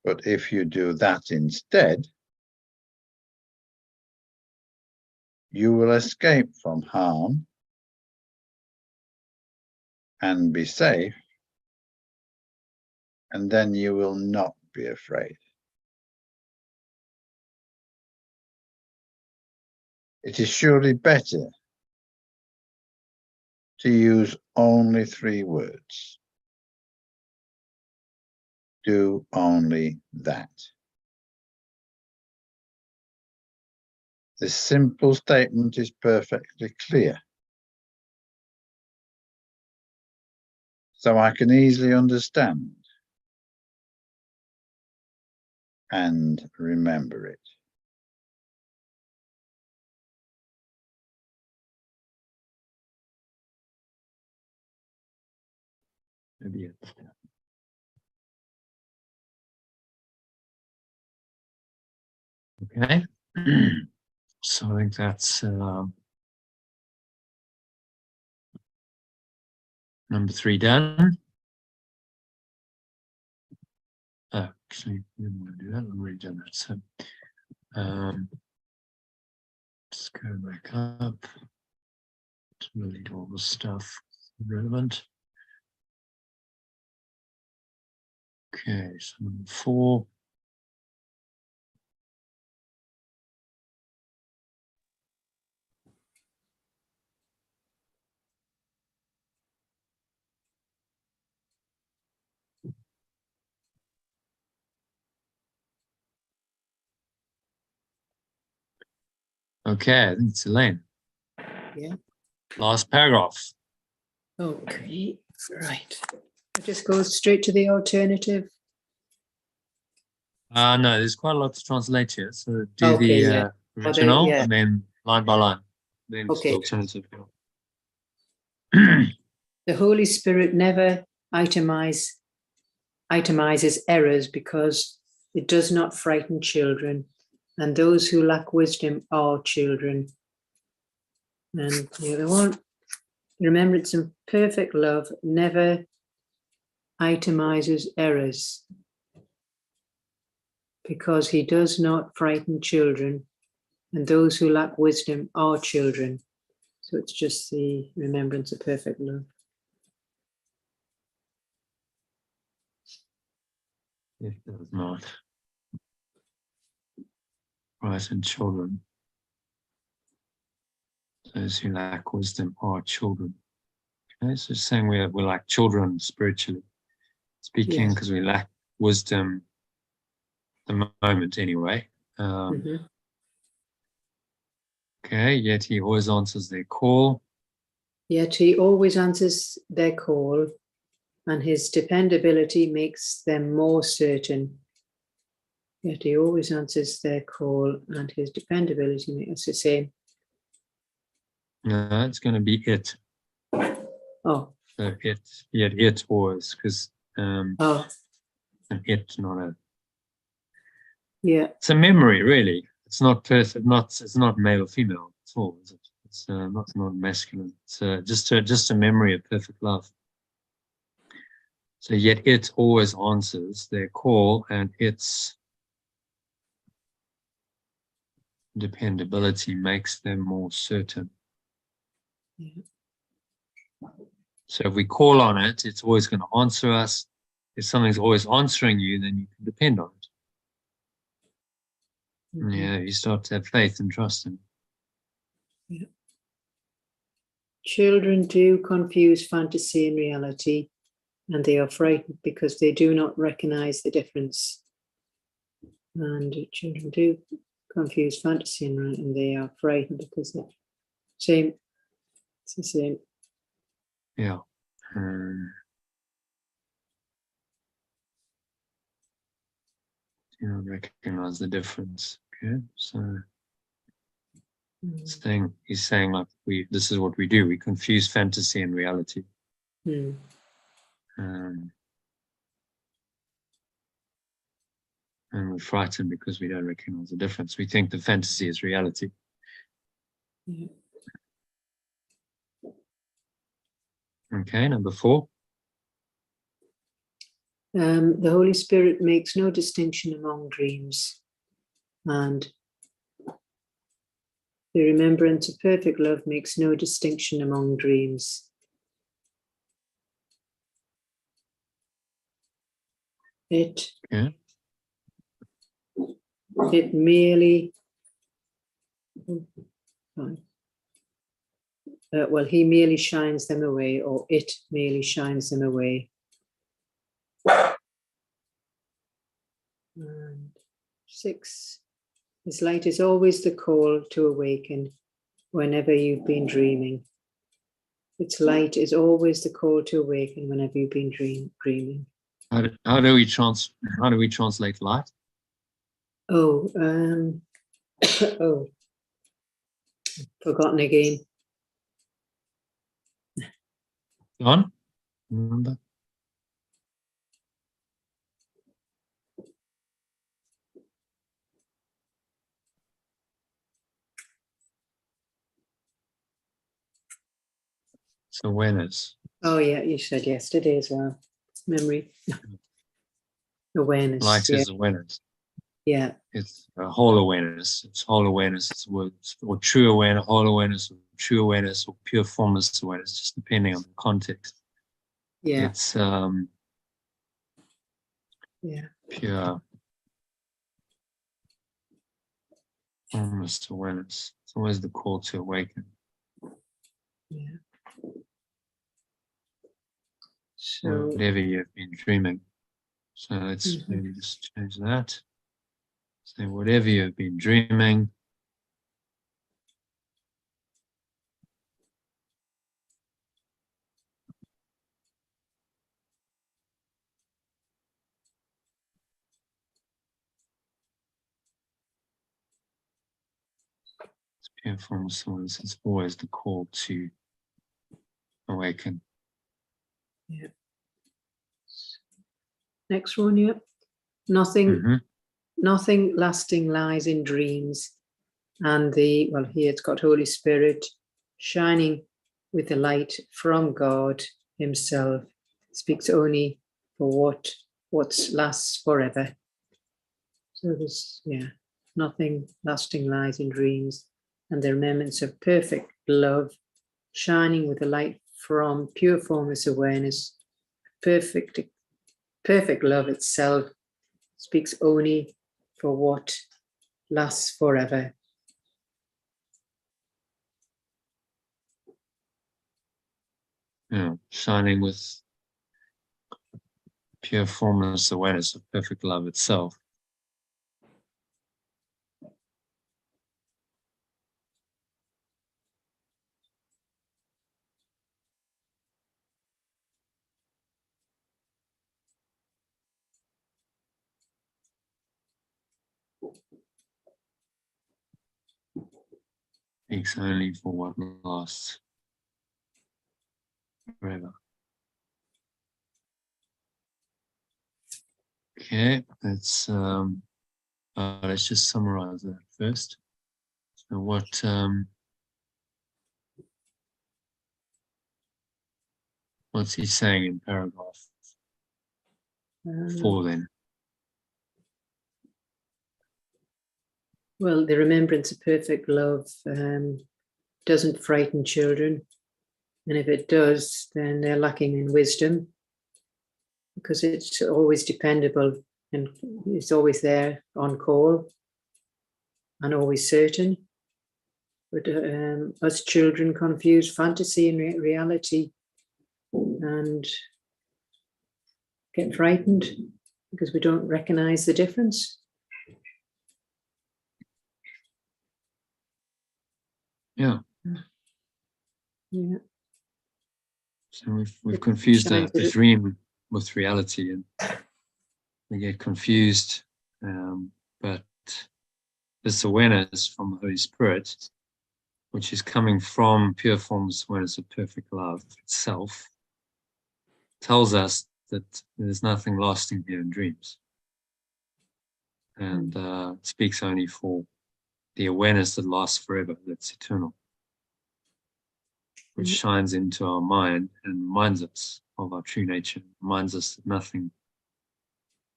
But if you do that instead, you will escape from harm and be safe, and then you will not be afraid. It is surely better to use only 3 words. Do only that. This simple statement is perfectly clear, so I can easily understand and remember it. Maybe it. Okay. So I think that's number 3 done. Actually, I didn't want to do that. I've already done that. So let's go back up to delete all the stuff relevant. Okay, so number 4. Okay, I think it's Elaine. Yeah. Last paragraph. Okay, right. It just goes straight to the alternative. No, there's quite a lot to translate here. So do Okay, the yeah. original yeah. and then line by line. Then Okay. the alternative. The Holy Spirit never itemizes errors because it does not frighten children, and those who lack wisdom are children. And the other one, remembrance and perfect love never itemizes errors because he does not frighten children, and those who lack wisdom are children. So it's just the remembrance of perfect love. It does not. Right, and children. Those who lack wisdom are children. Okay, so saying we're like children spiritually speaking, because we lack wisdom at the moment anyway. Okay, yet he always answers their call. Yet he always answers their call. and his dependability makes them more certain. Yet he always answers their call, and his dependability makes us the same. No, it's going to be it. Oh, So it always, because oh, an it, not a. yeah. It's a memory, really. It's not perfect. It's not male or female at all, is it? It's not masculine. It's just a memory of perfect love. So yet it always answers their call, and its dependability makes them more certain. Yeah. So if we call on it, it's always going to answer us. If something's always answering you, then you can depend on it. Mhm. Yeah, you start to have faith and trust in it. Yeah. Children do confuse fantasy and reality, and they are frightened because they do not recognize the difference. And children do confuse fantasy and reality, and they are frightened because they're same. It's the same. Yeah. You don't recognize the difference. Okay, so he's saying like this is what we do. We confuse fantasy and reality. Mm. And we're frightened because we don't recognize the difference. We think the fantasy is reality. Yeah. Okay, number 4. The Holy Spirit makes no distinction among dreams, and the remembrance of perfect love makes no distinction among dreams. It merely, he merely shines them away, or it merely shines them away. And 6, his light is always the call to awaken whenever you've been dreaming. Its light is always the call to awaken whenever you've been dreaming. How do we translate light? Oh, forgotten again. John, remember? It's awareness. Oh yeah, you said yesterday as well. Memory. Awareness. Light yeah. is awareness. Yeah. It's a whole awareness. It's whole awareness. It's words, or true awareness, whole awareness, or true awareness, or pure formless awareness, just depending on the context. Yeah. It's pure formless awareness. It's always the call to awaken. Yeah. So whatever you've been dreaming. So let's maybe just change that. Say whatever you've been dreaming. It's pure formless awareness. It's always the call to awaken. Yeah. Next one, yeah. Nothing lasting lies in dreams. And here it's got Holy Spirit shining with the light from God himself, speaks only for what lasts forever. So there's, nothing lasting lies in dreams, and the remembrance of perfect love shining with the light from pure formless awareness. Perfect love itself speaks only for what lasts forever. Yeah, shining with pure formless awareness of perfect love itself. Speaks only for what lasts forever. Okay, let's just summarize that first. So what's he saying in paragraph 4 then? Well, the remembrance of perfect love doesn't frighten children. And if it does, then they're lacking in wisdom, because it's always dependable and it's always there on call and always certain. But us children confuse fantasy and reality and get frightened because we don't recognize the difference. Yeah. Yeah. So we've confused a dream with reality, and we get confused. But this awareness from the Holy Spirit, which is coming from pure formless awareness of perfect love itself, tells us that there's nothing lasting here in dreams, and it speaks only for the awareness that lasts forever, that's eternal, which shines into our mind and reminds us of our true nature, reminds us that nothing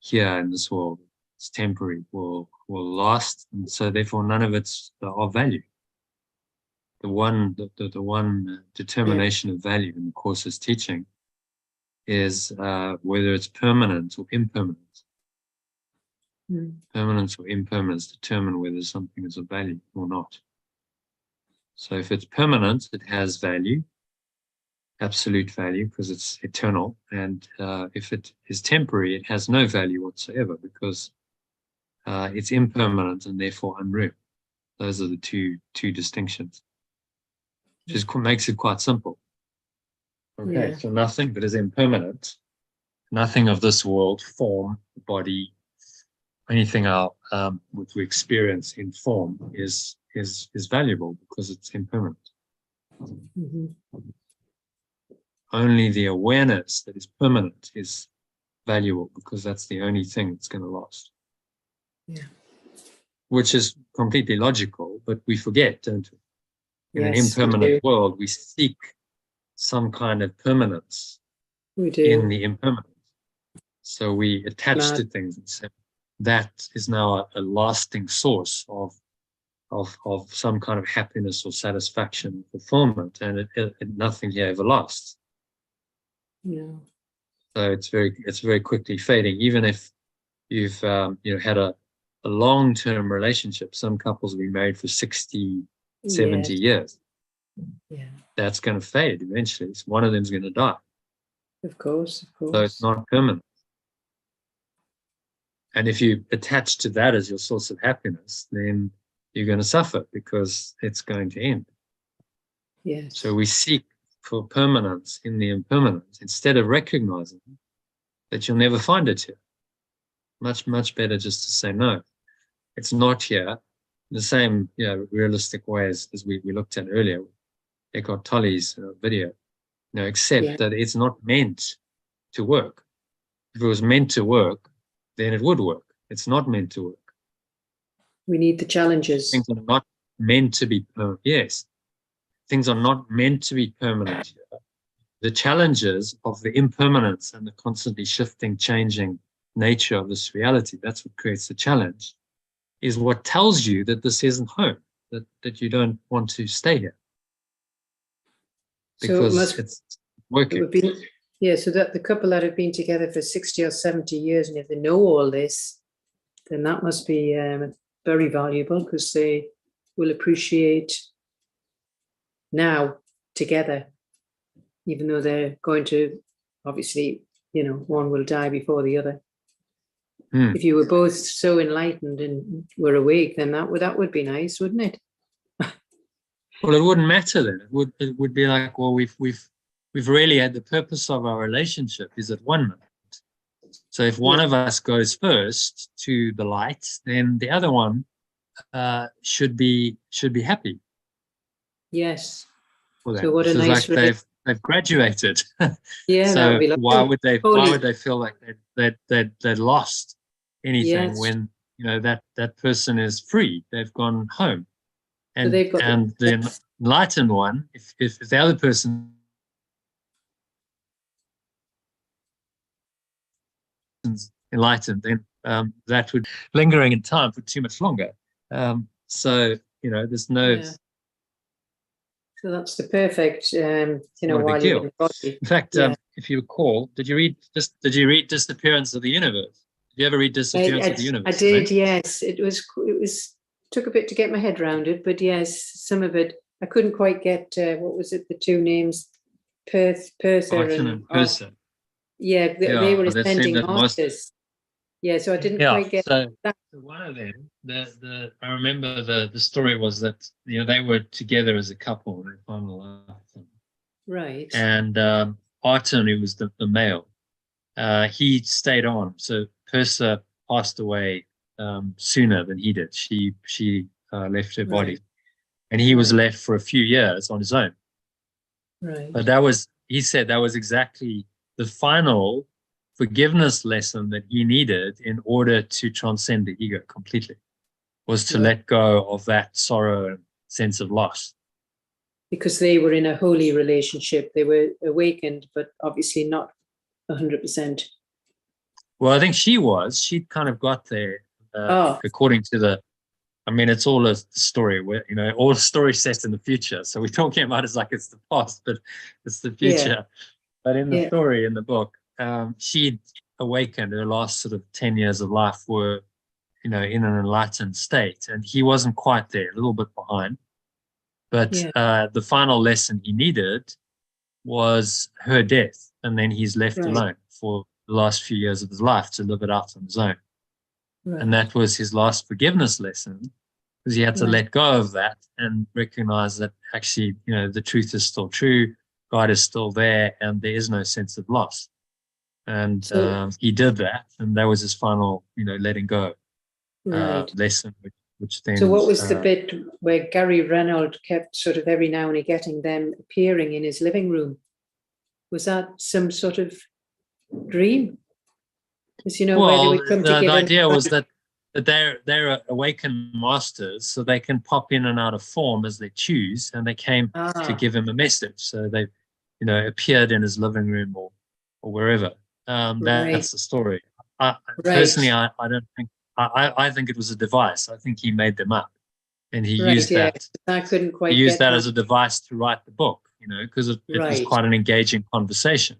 here in this world is temporary, will last, and so therefore none of it's of value. The one determination of value in the Course's teaching is whether it's permanent or impermanent. Permanence or impermanence determine whether something is of value or not. So if it's permanent, it has value, absolute value, because it's eternal. And if it is temporary, it has no value whatsoever, because it's impermanent and therefore unreal. Those are the two distinctions, which makes it quite simple. Okay, yeah. So nothing that is impermanent, nothing of this world, form, body, anything which we experience in form is valuable because it's impermanent. Only the awareness that is permanent is valuable, because that's the only thing that's going to last. Yeah. Which is completely logical, but we forget, don't we? In an impermanent world, we seek some kind of permanence in the impermanence. So we attach to things and say that is now a lasting source of some kind of happiness or satisfaction, fulfillment, and nothing here ever lasts. No. So it's very quickly fading. Even if you've had a long-term relationship, some couples have been married for 60, 70 years. Yeah, that's going to fade eventually. One of them's going to die. Of course. So it's not permanent. And if you attach to that as your source of happiness, then you're going to suffer, because it's going to end. Yes. So we seek for permanence in the impermanence instead of recognizing that you'll never find it here. Much better just to say, no, it's not here. In the same realistic way as we looked at earlier, Eckhart Tolle's video, accept that it's not meant to work. If it was meant to work, then it would work. It's not meant to work. We need the challenges. Things are not meant to be permanent. Yes. Things are not meant to be permanent here. The challenges of the impermanence and the constantly shifting, changing nature of this reality, that's what creates the challenge, is what tells you that this isn't home, that you don't want to stay here. Because it's working. So that the couple that have been together for 60 or 70 years, and if they know all this, then that must be very valuable, because they will appreciate now together, even though they're going to, obviously, one will die before the other. If you were both so enlightened and were awake, then that would be nice, wouldn't it? Well, it wouldn't matter then. It would be like, well, we've really had the purpose of our relationship is at one moment. So if one of us goes first to the light, then the other one should be happy. Yes. for them. So what a So it's nice like they've graduated. Yeah, that So would be why lovely. would they Holy. feel like they'd lost anything Yes. when that person is free? They've gone home. So they've got And the enlightened one, if the other person is enlightened, then that would lingering in time for too much longer. So there's no. Yeah. So that's the perfect, Not a big while you're deal. in the body. In fact, Yeah. if you recall, did you read Disappearance of the Universe? Did you ever read Disappearance of the Universe? I did, yes. It was took a bit to get my head around it, but yes, some of it I couldn't quite get. What was it? The two names, Pertha Arton and and Persa. yeah, they were They ascending ascended masters. Yeah, so I didn't Yeah. quite get So that. one of them, I remember the story was that they were together as a couple in their final life, Right. and Arton, who was the male, he stayed on. So Persa passed away sooner than he did. She left her body, Right. and he was Right. left for a few years on his own. Right. But he said that was exactly the final forgiveness lesson that he needed in order to transcend the ego completely, was to Right. let go of that sorrow and sense of loss. Because they were in a holy relationship. They were awakened, but obviously not 100%. Well, I think she'd kind of got there according to it's all a story where, all story set in the future. So we're talking about it like it's the past, but it's the future. Yeah. But in the story, in the book, she'd awakened. Her last sort of 10 years of life were, in an enlightened state. And he wasn't quite there, a little bit behind. But the final lesson he needed was her death. And then he's left alone for the last few years of his life to live it out on his own. Right. And that was his last forgiveness lesson, because he had to let go of that and recognize that actually, the truth is still true, God is still there, and there is no sense of loss. And he did that, and that was his final, letting go lesson, which then. So what was the bit where Gary Reynolds kept sort of every now and again getting them appearing in his living room? Was that some sort of dream? Because where they would come together. The idea was that they're awakened masters, so they can pop in and out of form as they choose, and they came to give him a message. So they, appeared in his living room or wherever. That's the story. Personally, I don't think. I think it was a device. I think he made them up, and he used that. I couldn't quite. He used that as a device to write the book, because it was quite an engaging conversation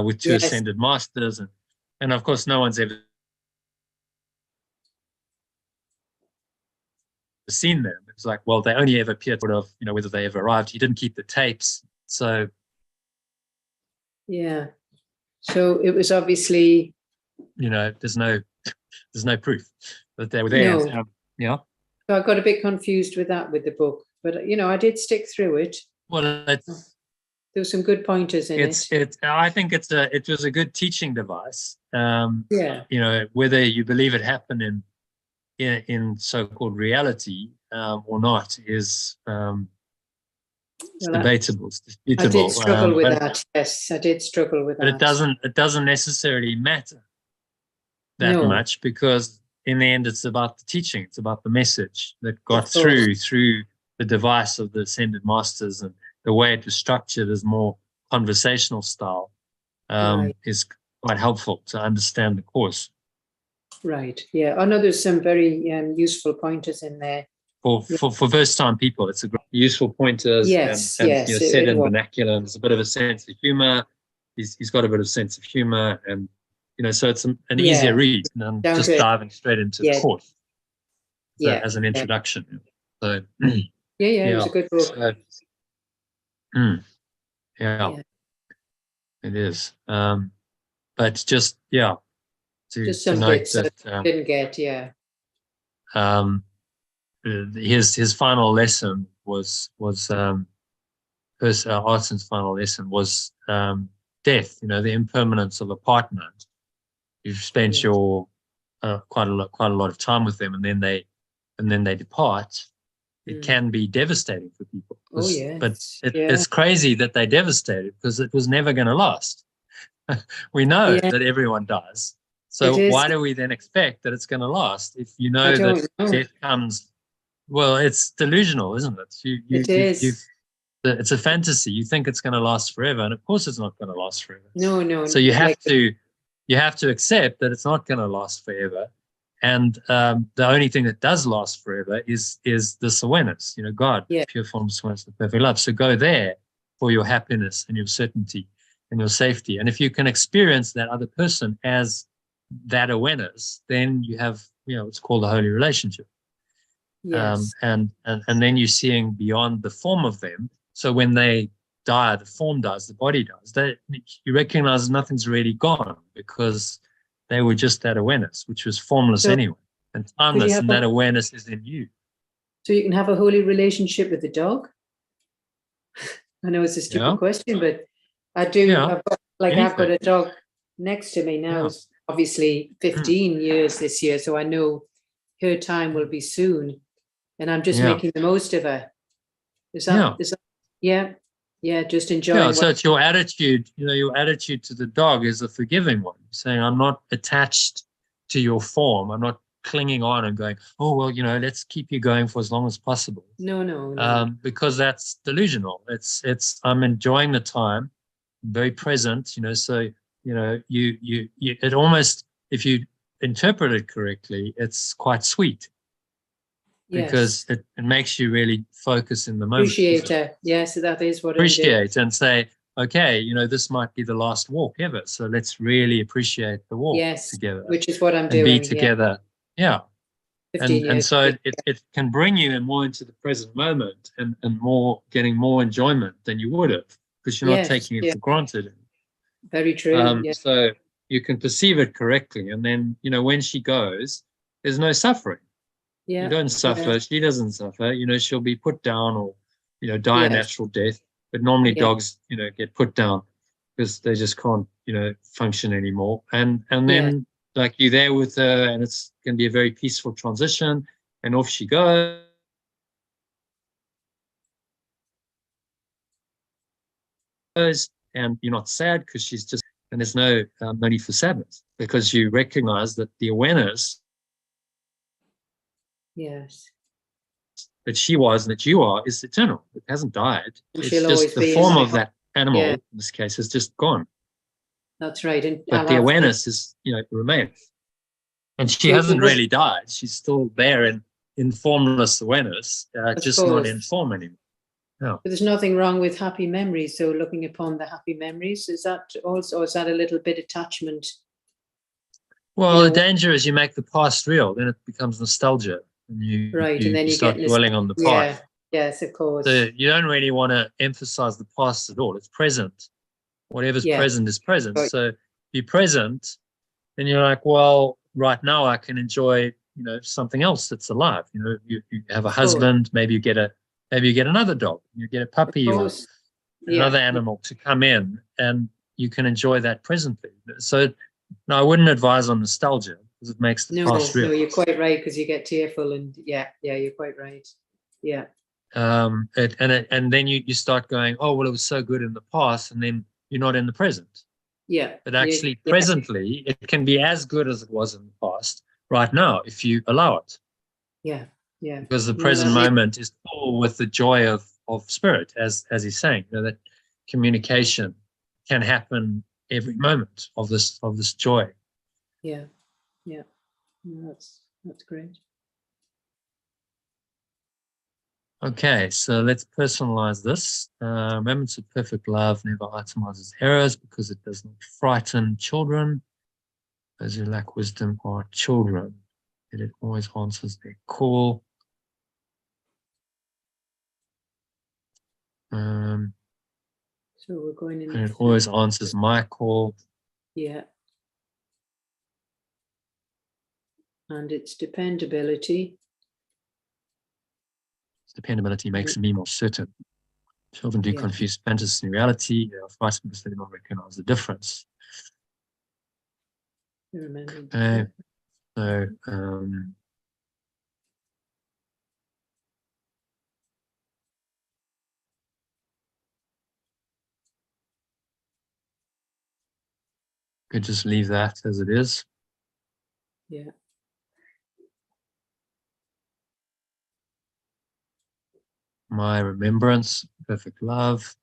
with two ascended masters, and of course, no one's ever seen them. It's like, well, they only ever appeared sort of, whether they ever arrived. He didn't keep the tapes, so. Yeah. So it was obviously. There's no proof that they were there. No. Yeah. So I got a bit confused with the book, but I did stick through it. Well, there were some good pointers in it. I think it was a good teaching device. Yeah. Whether you believe it happened in so-called reality or not is debatable. It's disputable. I did struggle with that. Yes, I did struggle with that. But it doesn't necessarily matter that much, because in the end, it's about the teaching. It's about the message that got through the device of the ascended masters, and the way it was structured is more conversational style, is quite helpful to understand the course. Right. Yeah. I know there's some very useful pointers in there. For first-time people, it's a great, useful pointers. Yes. And yes. Said in vernacular, and there's a bit of a sense of humor. He's got a bit of sense of humor, and so it's an easier read than just diving straight into the course. As an introduction. So. It was a good book. It is. But just some bits that didn't get. His final lesson was Arsen's final lesson was death. The impermanence of a partner. You've spent your quite a lot of time with them, and then they depart. It can be devastating for people. Oh, But yes. Yeah. it's crazy that they devastated because it was never going to last. We know Yeah, that everyone dies. it So is. why do we then expect that it's going to last if you I know that don't know. death comes? Well, it's delusional, isn't it? It is. It's a fantasy. You think it's going to last forever, and of course it's not going to last forever. No, no. So you have Like, to accept that it's not going to last forever. And the only thing that does last forever is this awareness, God, Yeah. pure form, awareness, the perfect love. So go there for your happiness and your certainty and your safety. And if you can experience that other person as that awareness, then you have, it's called a holy relationship. yes. And then you're seeing beyond the form of them. So when they die, the form dies, the body dies. You recognize nothing's really gone because they were just that awareness, which was formless So anyway and could you timeless, have and that awareness is in you. so you can have a holy relationship with the dog? I know it's a stupid Yeah. question, but I do. Yeah. I've got Anything. a dog next to me now. Yeah. It's obviously 15 years this year, so I know her time will be soon, and I'm just Yeah. making the most of her. Is Yeah. that yeah, just Yeah. enjoying So it's your attitude, your attitude to the dog is a forgiving one, saying, I'm not attached to your form. I'm not clinging on and going, oh, well, let's keep you going for as long as possible. No. Because that's delusional. I'm enjoying the time, very present, so, it almost, if you interpret it correctly, it's quite sweet because Yes. it makes you really focus in the moment. Appreciate her. Yes, that is what I'm doing. Appreciate and say, okay, this might be the last walk ever. So let's really appreciate the walk together. Which is what I'm and doing. be together. Yeah. 15 And years. so it can bring you more into the present moment and getting more enjoyment than you would have because you're not taking it for granted. Very true. So you can perceive it correctly. And then, when she goes, there's no suffering. Yeah. You don't suffer. Yeah. She doesn't suffer. She'll be put down or, die a natural death. But normally dogs, get put down because they just can't, function anymore. And then like you're there with her and it's going to be a very peaceful transition and off she goes. And you're not sad because she's just, and there's no need for sadness because you recognize that the awareness that she was and that you are is eternal. It hasn't died. And it's she'll just always the be form in of that animal, in this case, has just gone. That's right. But the awareness is, remains. And she hasn't really died. She's still there in formless awareness, just not in form anymore. No. But there's nothing wrong with happy memories. So looking upon the happy memories, is that also, is that a little bit attachment? Well, the danger is you make the past real, then it becomes nostalgia. And and then you start dwelling on the past. Yes, of course. So you don't really want to emphasize the past at all. It's present. Whatever's present is present. Right. So be present, then you're like, well, right now I can enjoy, something else that's alive. You have a husband, maybe you get another dog, you get a puppy or another animal to come in, and you can enjoy that presently. So no, I wouldn't advise on nostalgia because it makes the past real. No, you're quite right because you get tearful and you're quite right. Yeah. And then you start going, oh, well, it was so good in the past, and then you're not in the present. Yeah. But actually, presently, it can be as good as it was in the past right now if you allow it. Yeah. Because the present moment is full with the joy of spirit, as he's saying, that communication can happen every moment of this joy. Yeah. No, that's great. Okay, so let's personalize this. Moments of perfect love never itemizes errors because it does not frighten children. Those who lack wisdom are children. It always answers their call. So we're going in. And it always answers my call. Yeah. And its dependability. Dependability makes me more certain. Children do confuse fantasy and reality. They are frightened because they do not recognize the difference. Okay. So, Could just leave that as it is. Yeah. My remembrance, perfect love,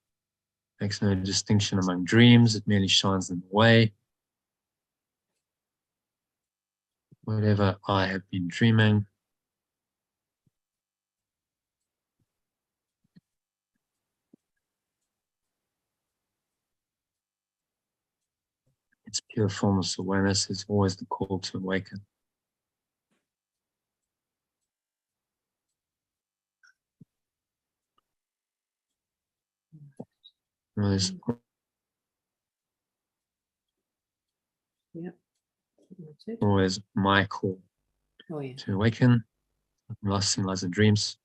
makes no distinction among dreams. It merely shines them away. Whatever I have been dreaming, its pure formless awareness is always the call to awaken. Always, Yeah. That's it. always my call Oh, yeah. to awaken. Lost in lies and dreams.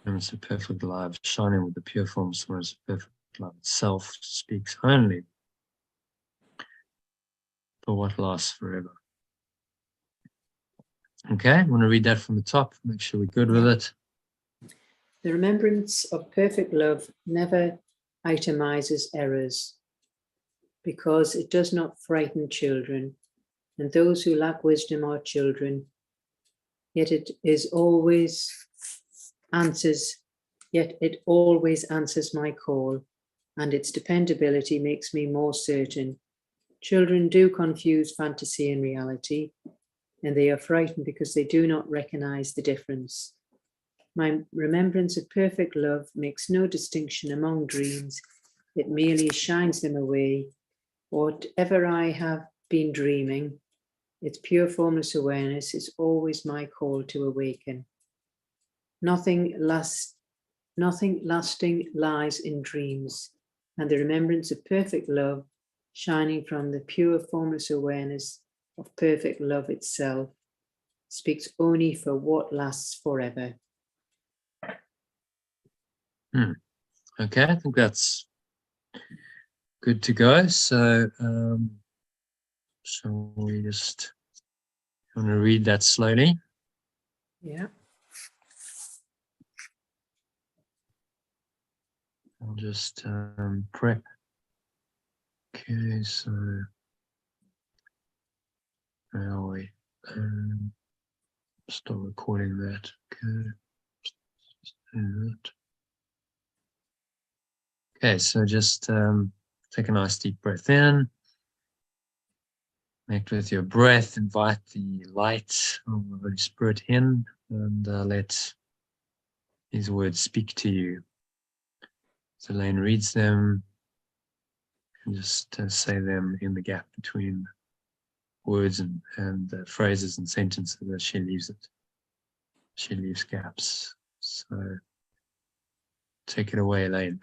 Moments of perfect life, shining with the pure formless awareness of perfect love itself, speaks only for what lasts forever. Okay, I want to read that from the top, make sure we're good with it. The remembrance of perfect love never itemizes errors because it does not frighten children, and those who lack wisdom are children. Yet it always answers my call, and its dependability makes me more certain. Children do confuse fantasy and reality, and they are frightened because they do not recognize the difference. My remembrance of perfect love makes no distinction among dreams. It merely shines them away. Whatever I have been dreaming, its pure formless awareness is always my call to awaken. Nothing lasting lies in dreams, and the remembrance of perfect love, shining from the pure formless awareness of perfect love itself, speaks only for what lasts forever. Okay, I think that's good to go. So, shall we just want to read that slowly? Yeah. I'll just prep. Okay, so where are we? Stop recording that. Okay. Okay, so just take a nice deep breath in. Connect with your breath. Invite the light of the Holy Spirit in, and let these words speak to you. So Elaine reads them, and just say them in the gap between words and phrases and sentences as she leaves it. She leaves gaps. So take it away, Elaine.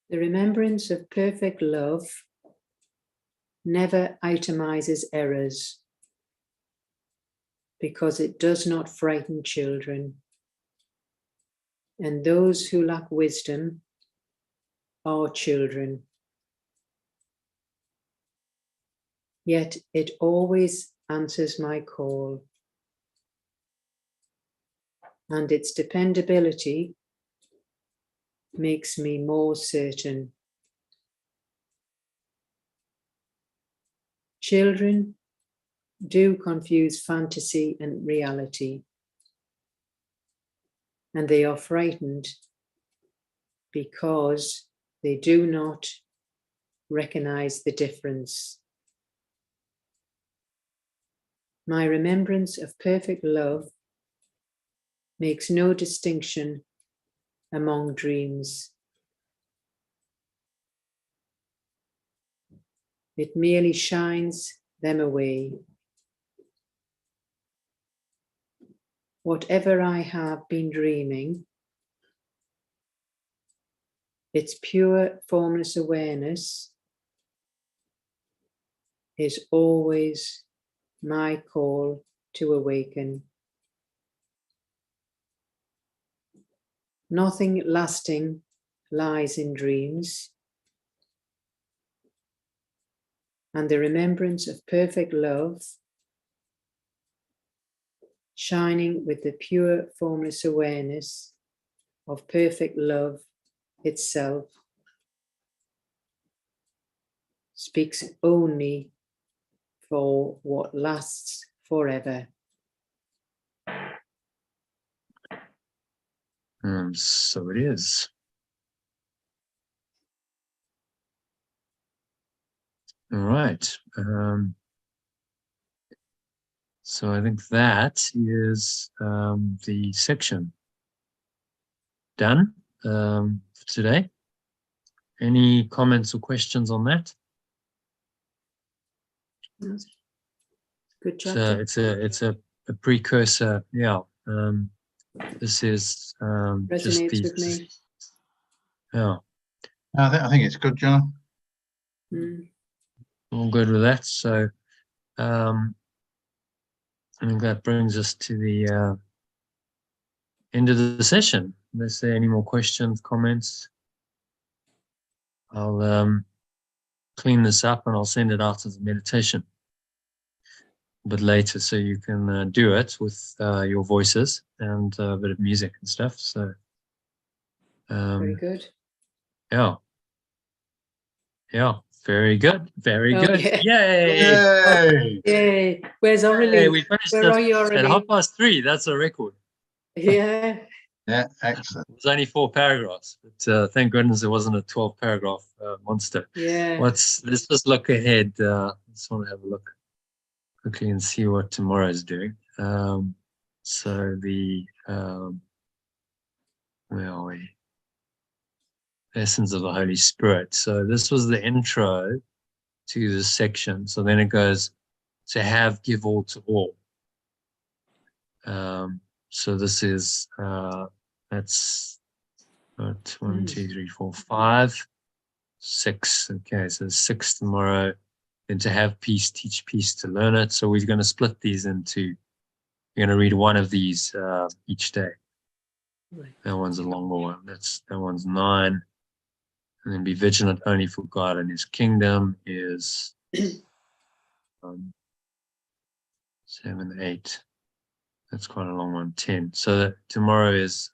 The remembrance of perfect love never itemizes errors because it does not frighten children, and those who lack wisdom are children. Yet it always answers my call, and its dependability makes me more certain. Children do confuse fantasy and reality, and they are frightened because they do not recognize the difference. My remembrance of perfect love makes no distinction among dreams. It merely shines them away. Whatever I have been dreaming, its pure formless awareness is always my call to awaken. Nothing lasting lies in dreams, and the remembrance of perfect love, shining with the pure formless awareness of perfect love itself speaks only for what lasts forever. So it is. All right. So I think that is the section done for today. Any comments or questions on that? Good job. It's a precursor. Yeah. This is just Resonates these. with me. Yeah. I think it's good, John. All good with that. So I think that brings us to the end of the session. Unless there are any more questions, comments, I'll clean this up and I'll send it out as a meditation a bit later, so you can do it with your voices and a bit of music and stuff. So Very good. yeah, very good, very Oh, good. yeah. Yay! Yay! Yay! Where's Hey, Aurelie? we finished Where are you, at Aurelie? 3:30. That's a record. Yeah. Yeah, excellent. It was only 4 paragraphs, but thank goodness it wasn't a 12-paragraph monster. Yeah. Let's just look ahead. Just want to have a look quickly and see what tomorrow's doing. So where are we? Essence of the Holy Spirit. So this was the intro to this section. So then it goes to have, give all to all. So this is that's 1, 2, 3, 4, 5, 6. Okay, so 6 tomorrow. Then to have peace, teach peace, to learn it. So we're going to split these into. You're going to read one of these each day. Right. That one's a longer one. That one's 9. And then be vigilant only for God and His kingdom is 7, 8. That's quite a long one. 10. So tomorrow is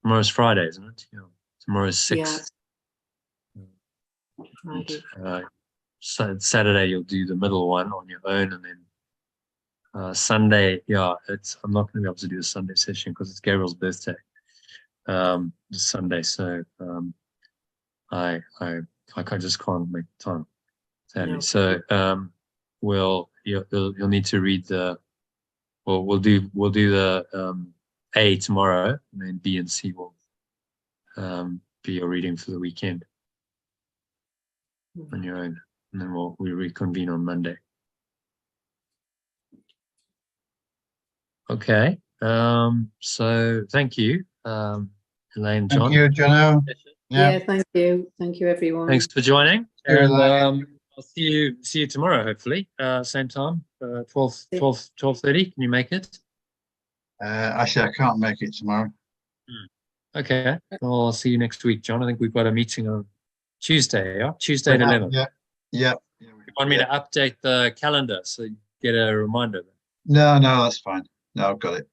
tomorrow's Friday, isn't it? Yeah. Tomorrow's 6. Yeah. Friday. So Saturday you'll do the middle one on your own, and then Sunday, yeah, I'm not going to be able to do the Sunday session because it's Gabriel's birthday this Sunday. So I just can't make time, sadly. No. So you'll need to read we'll do the A tomorrow, and then B and C will be your reading for the weekend on your own, and then we'll reconvene on Monday. Okay. So thank you, Elaine, John. Thank you, Jono. Yeah. Thank you. Thank you, everyone. Thanks for joining. Sure, And Elaine. I'll see you tomorrow, hopefully. Same time, 12:30. Can you make it? Actually, I can't make it tomorrow. Okay. Well, I'll see you next week, John. I think we've got a meeting on Tuesday, yeah? Tuesday at 11. Yeah. You want me to update the calendar so you get a reminder? No, that's fine. No, I've got it.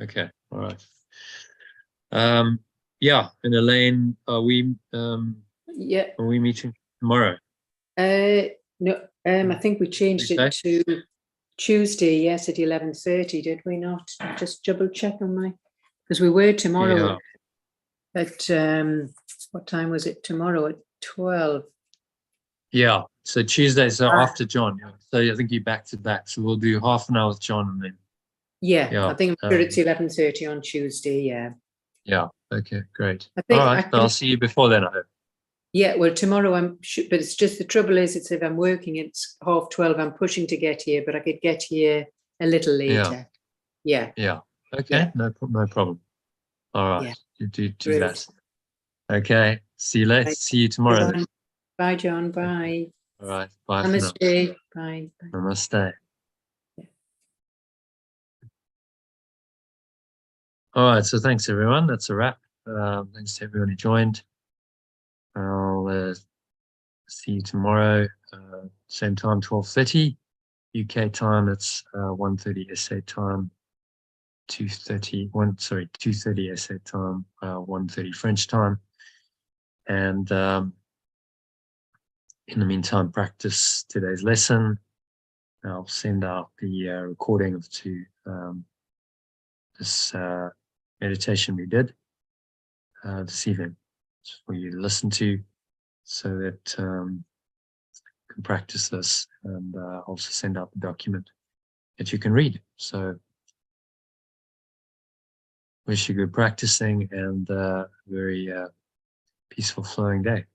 Okay. All right. Yeah. And Elaine, are we meeting tomorrow? No. I think we changed it to Tuesday. Yes, at 11:30. Did we not? Just double check on my. Because we were tomorrow at what time was it tomorrow? At 12. Yeah. So Tuesday, so after John. Yeah. So I think you're back to back. So we'll do half an hour with John and then. Yeah. I think I'm sure it's 11:30 on Tuesday. Yeah. Yeah. Okay. Great. I think all right. I'll see you before then, I hope. Yeah. Well, tomorrow but it's just the trouble is, it's if I'm working, it's 11:30. I'm pushing to get here, but I could get here a little later. Yeah. Yeah. Okay. Yeah. No problem. All right. You do that. Okay. See you later. Bye. See you tomorrow. Then. Bye, John. Bye. All right. Bye. Namaste. Bye. Namaste. All right. So thanks, everyone. That's a wrap. Thanks to everyone who joined. I'll see you tomorrow. Same time, 12:30 UK time. That's 1:30 SA time. 2:30 SA time, 1:30 French time. And in the meantime, practice today's lesson. I'll send out the recording of this meditation we did this evening for you to listen to, so that you can practice this, and also send out the document that you can read. So wish you good practicing and a very peaceful flowing day.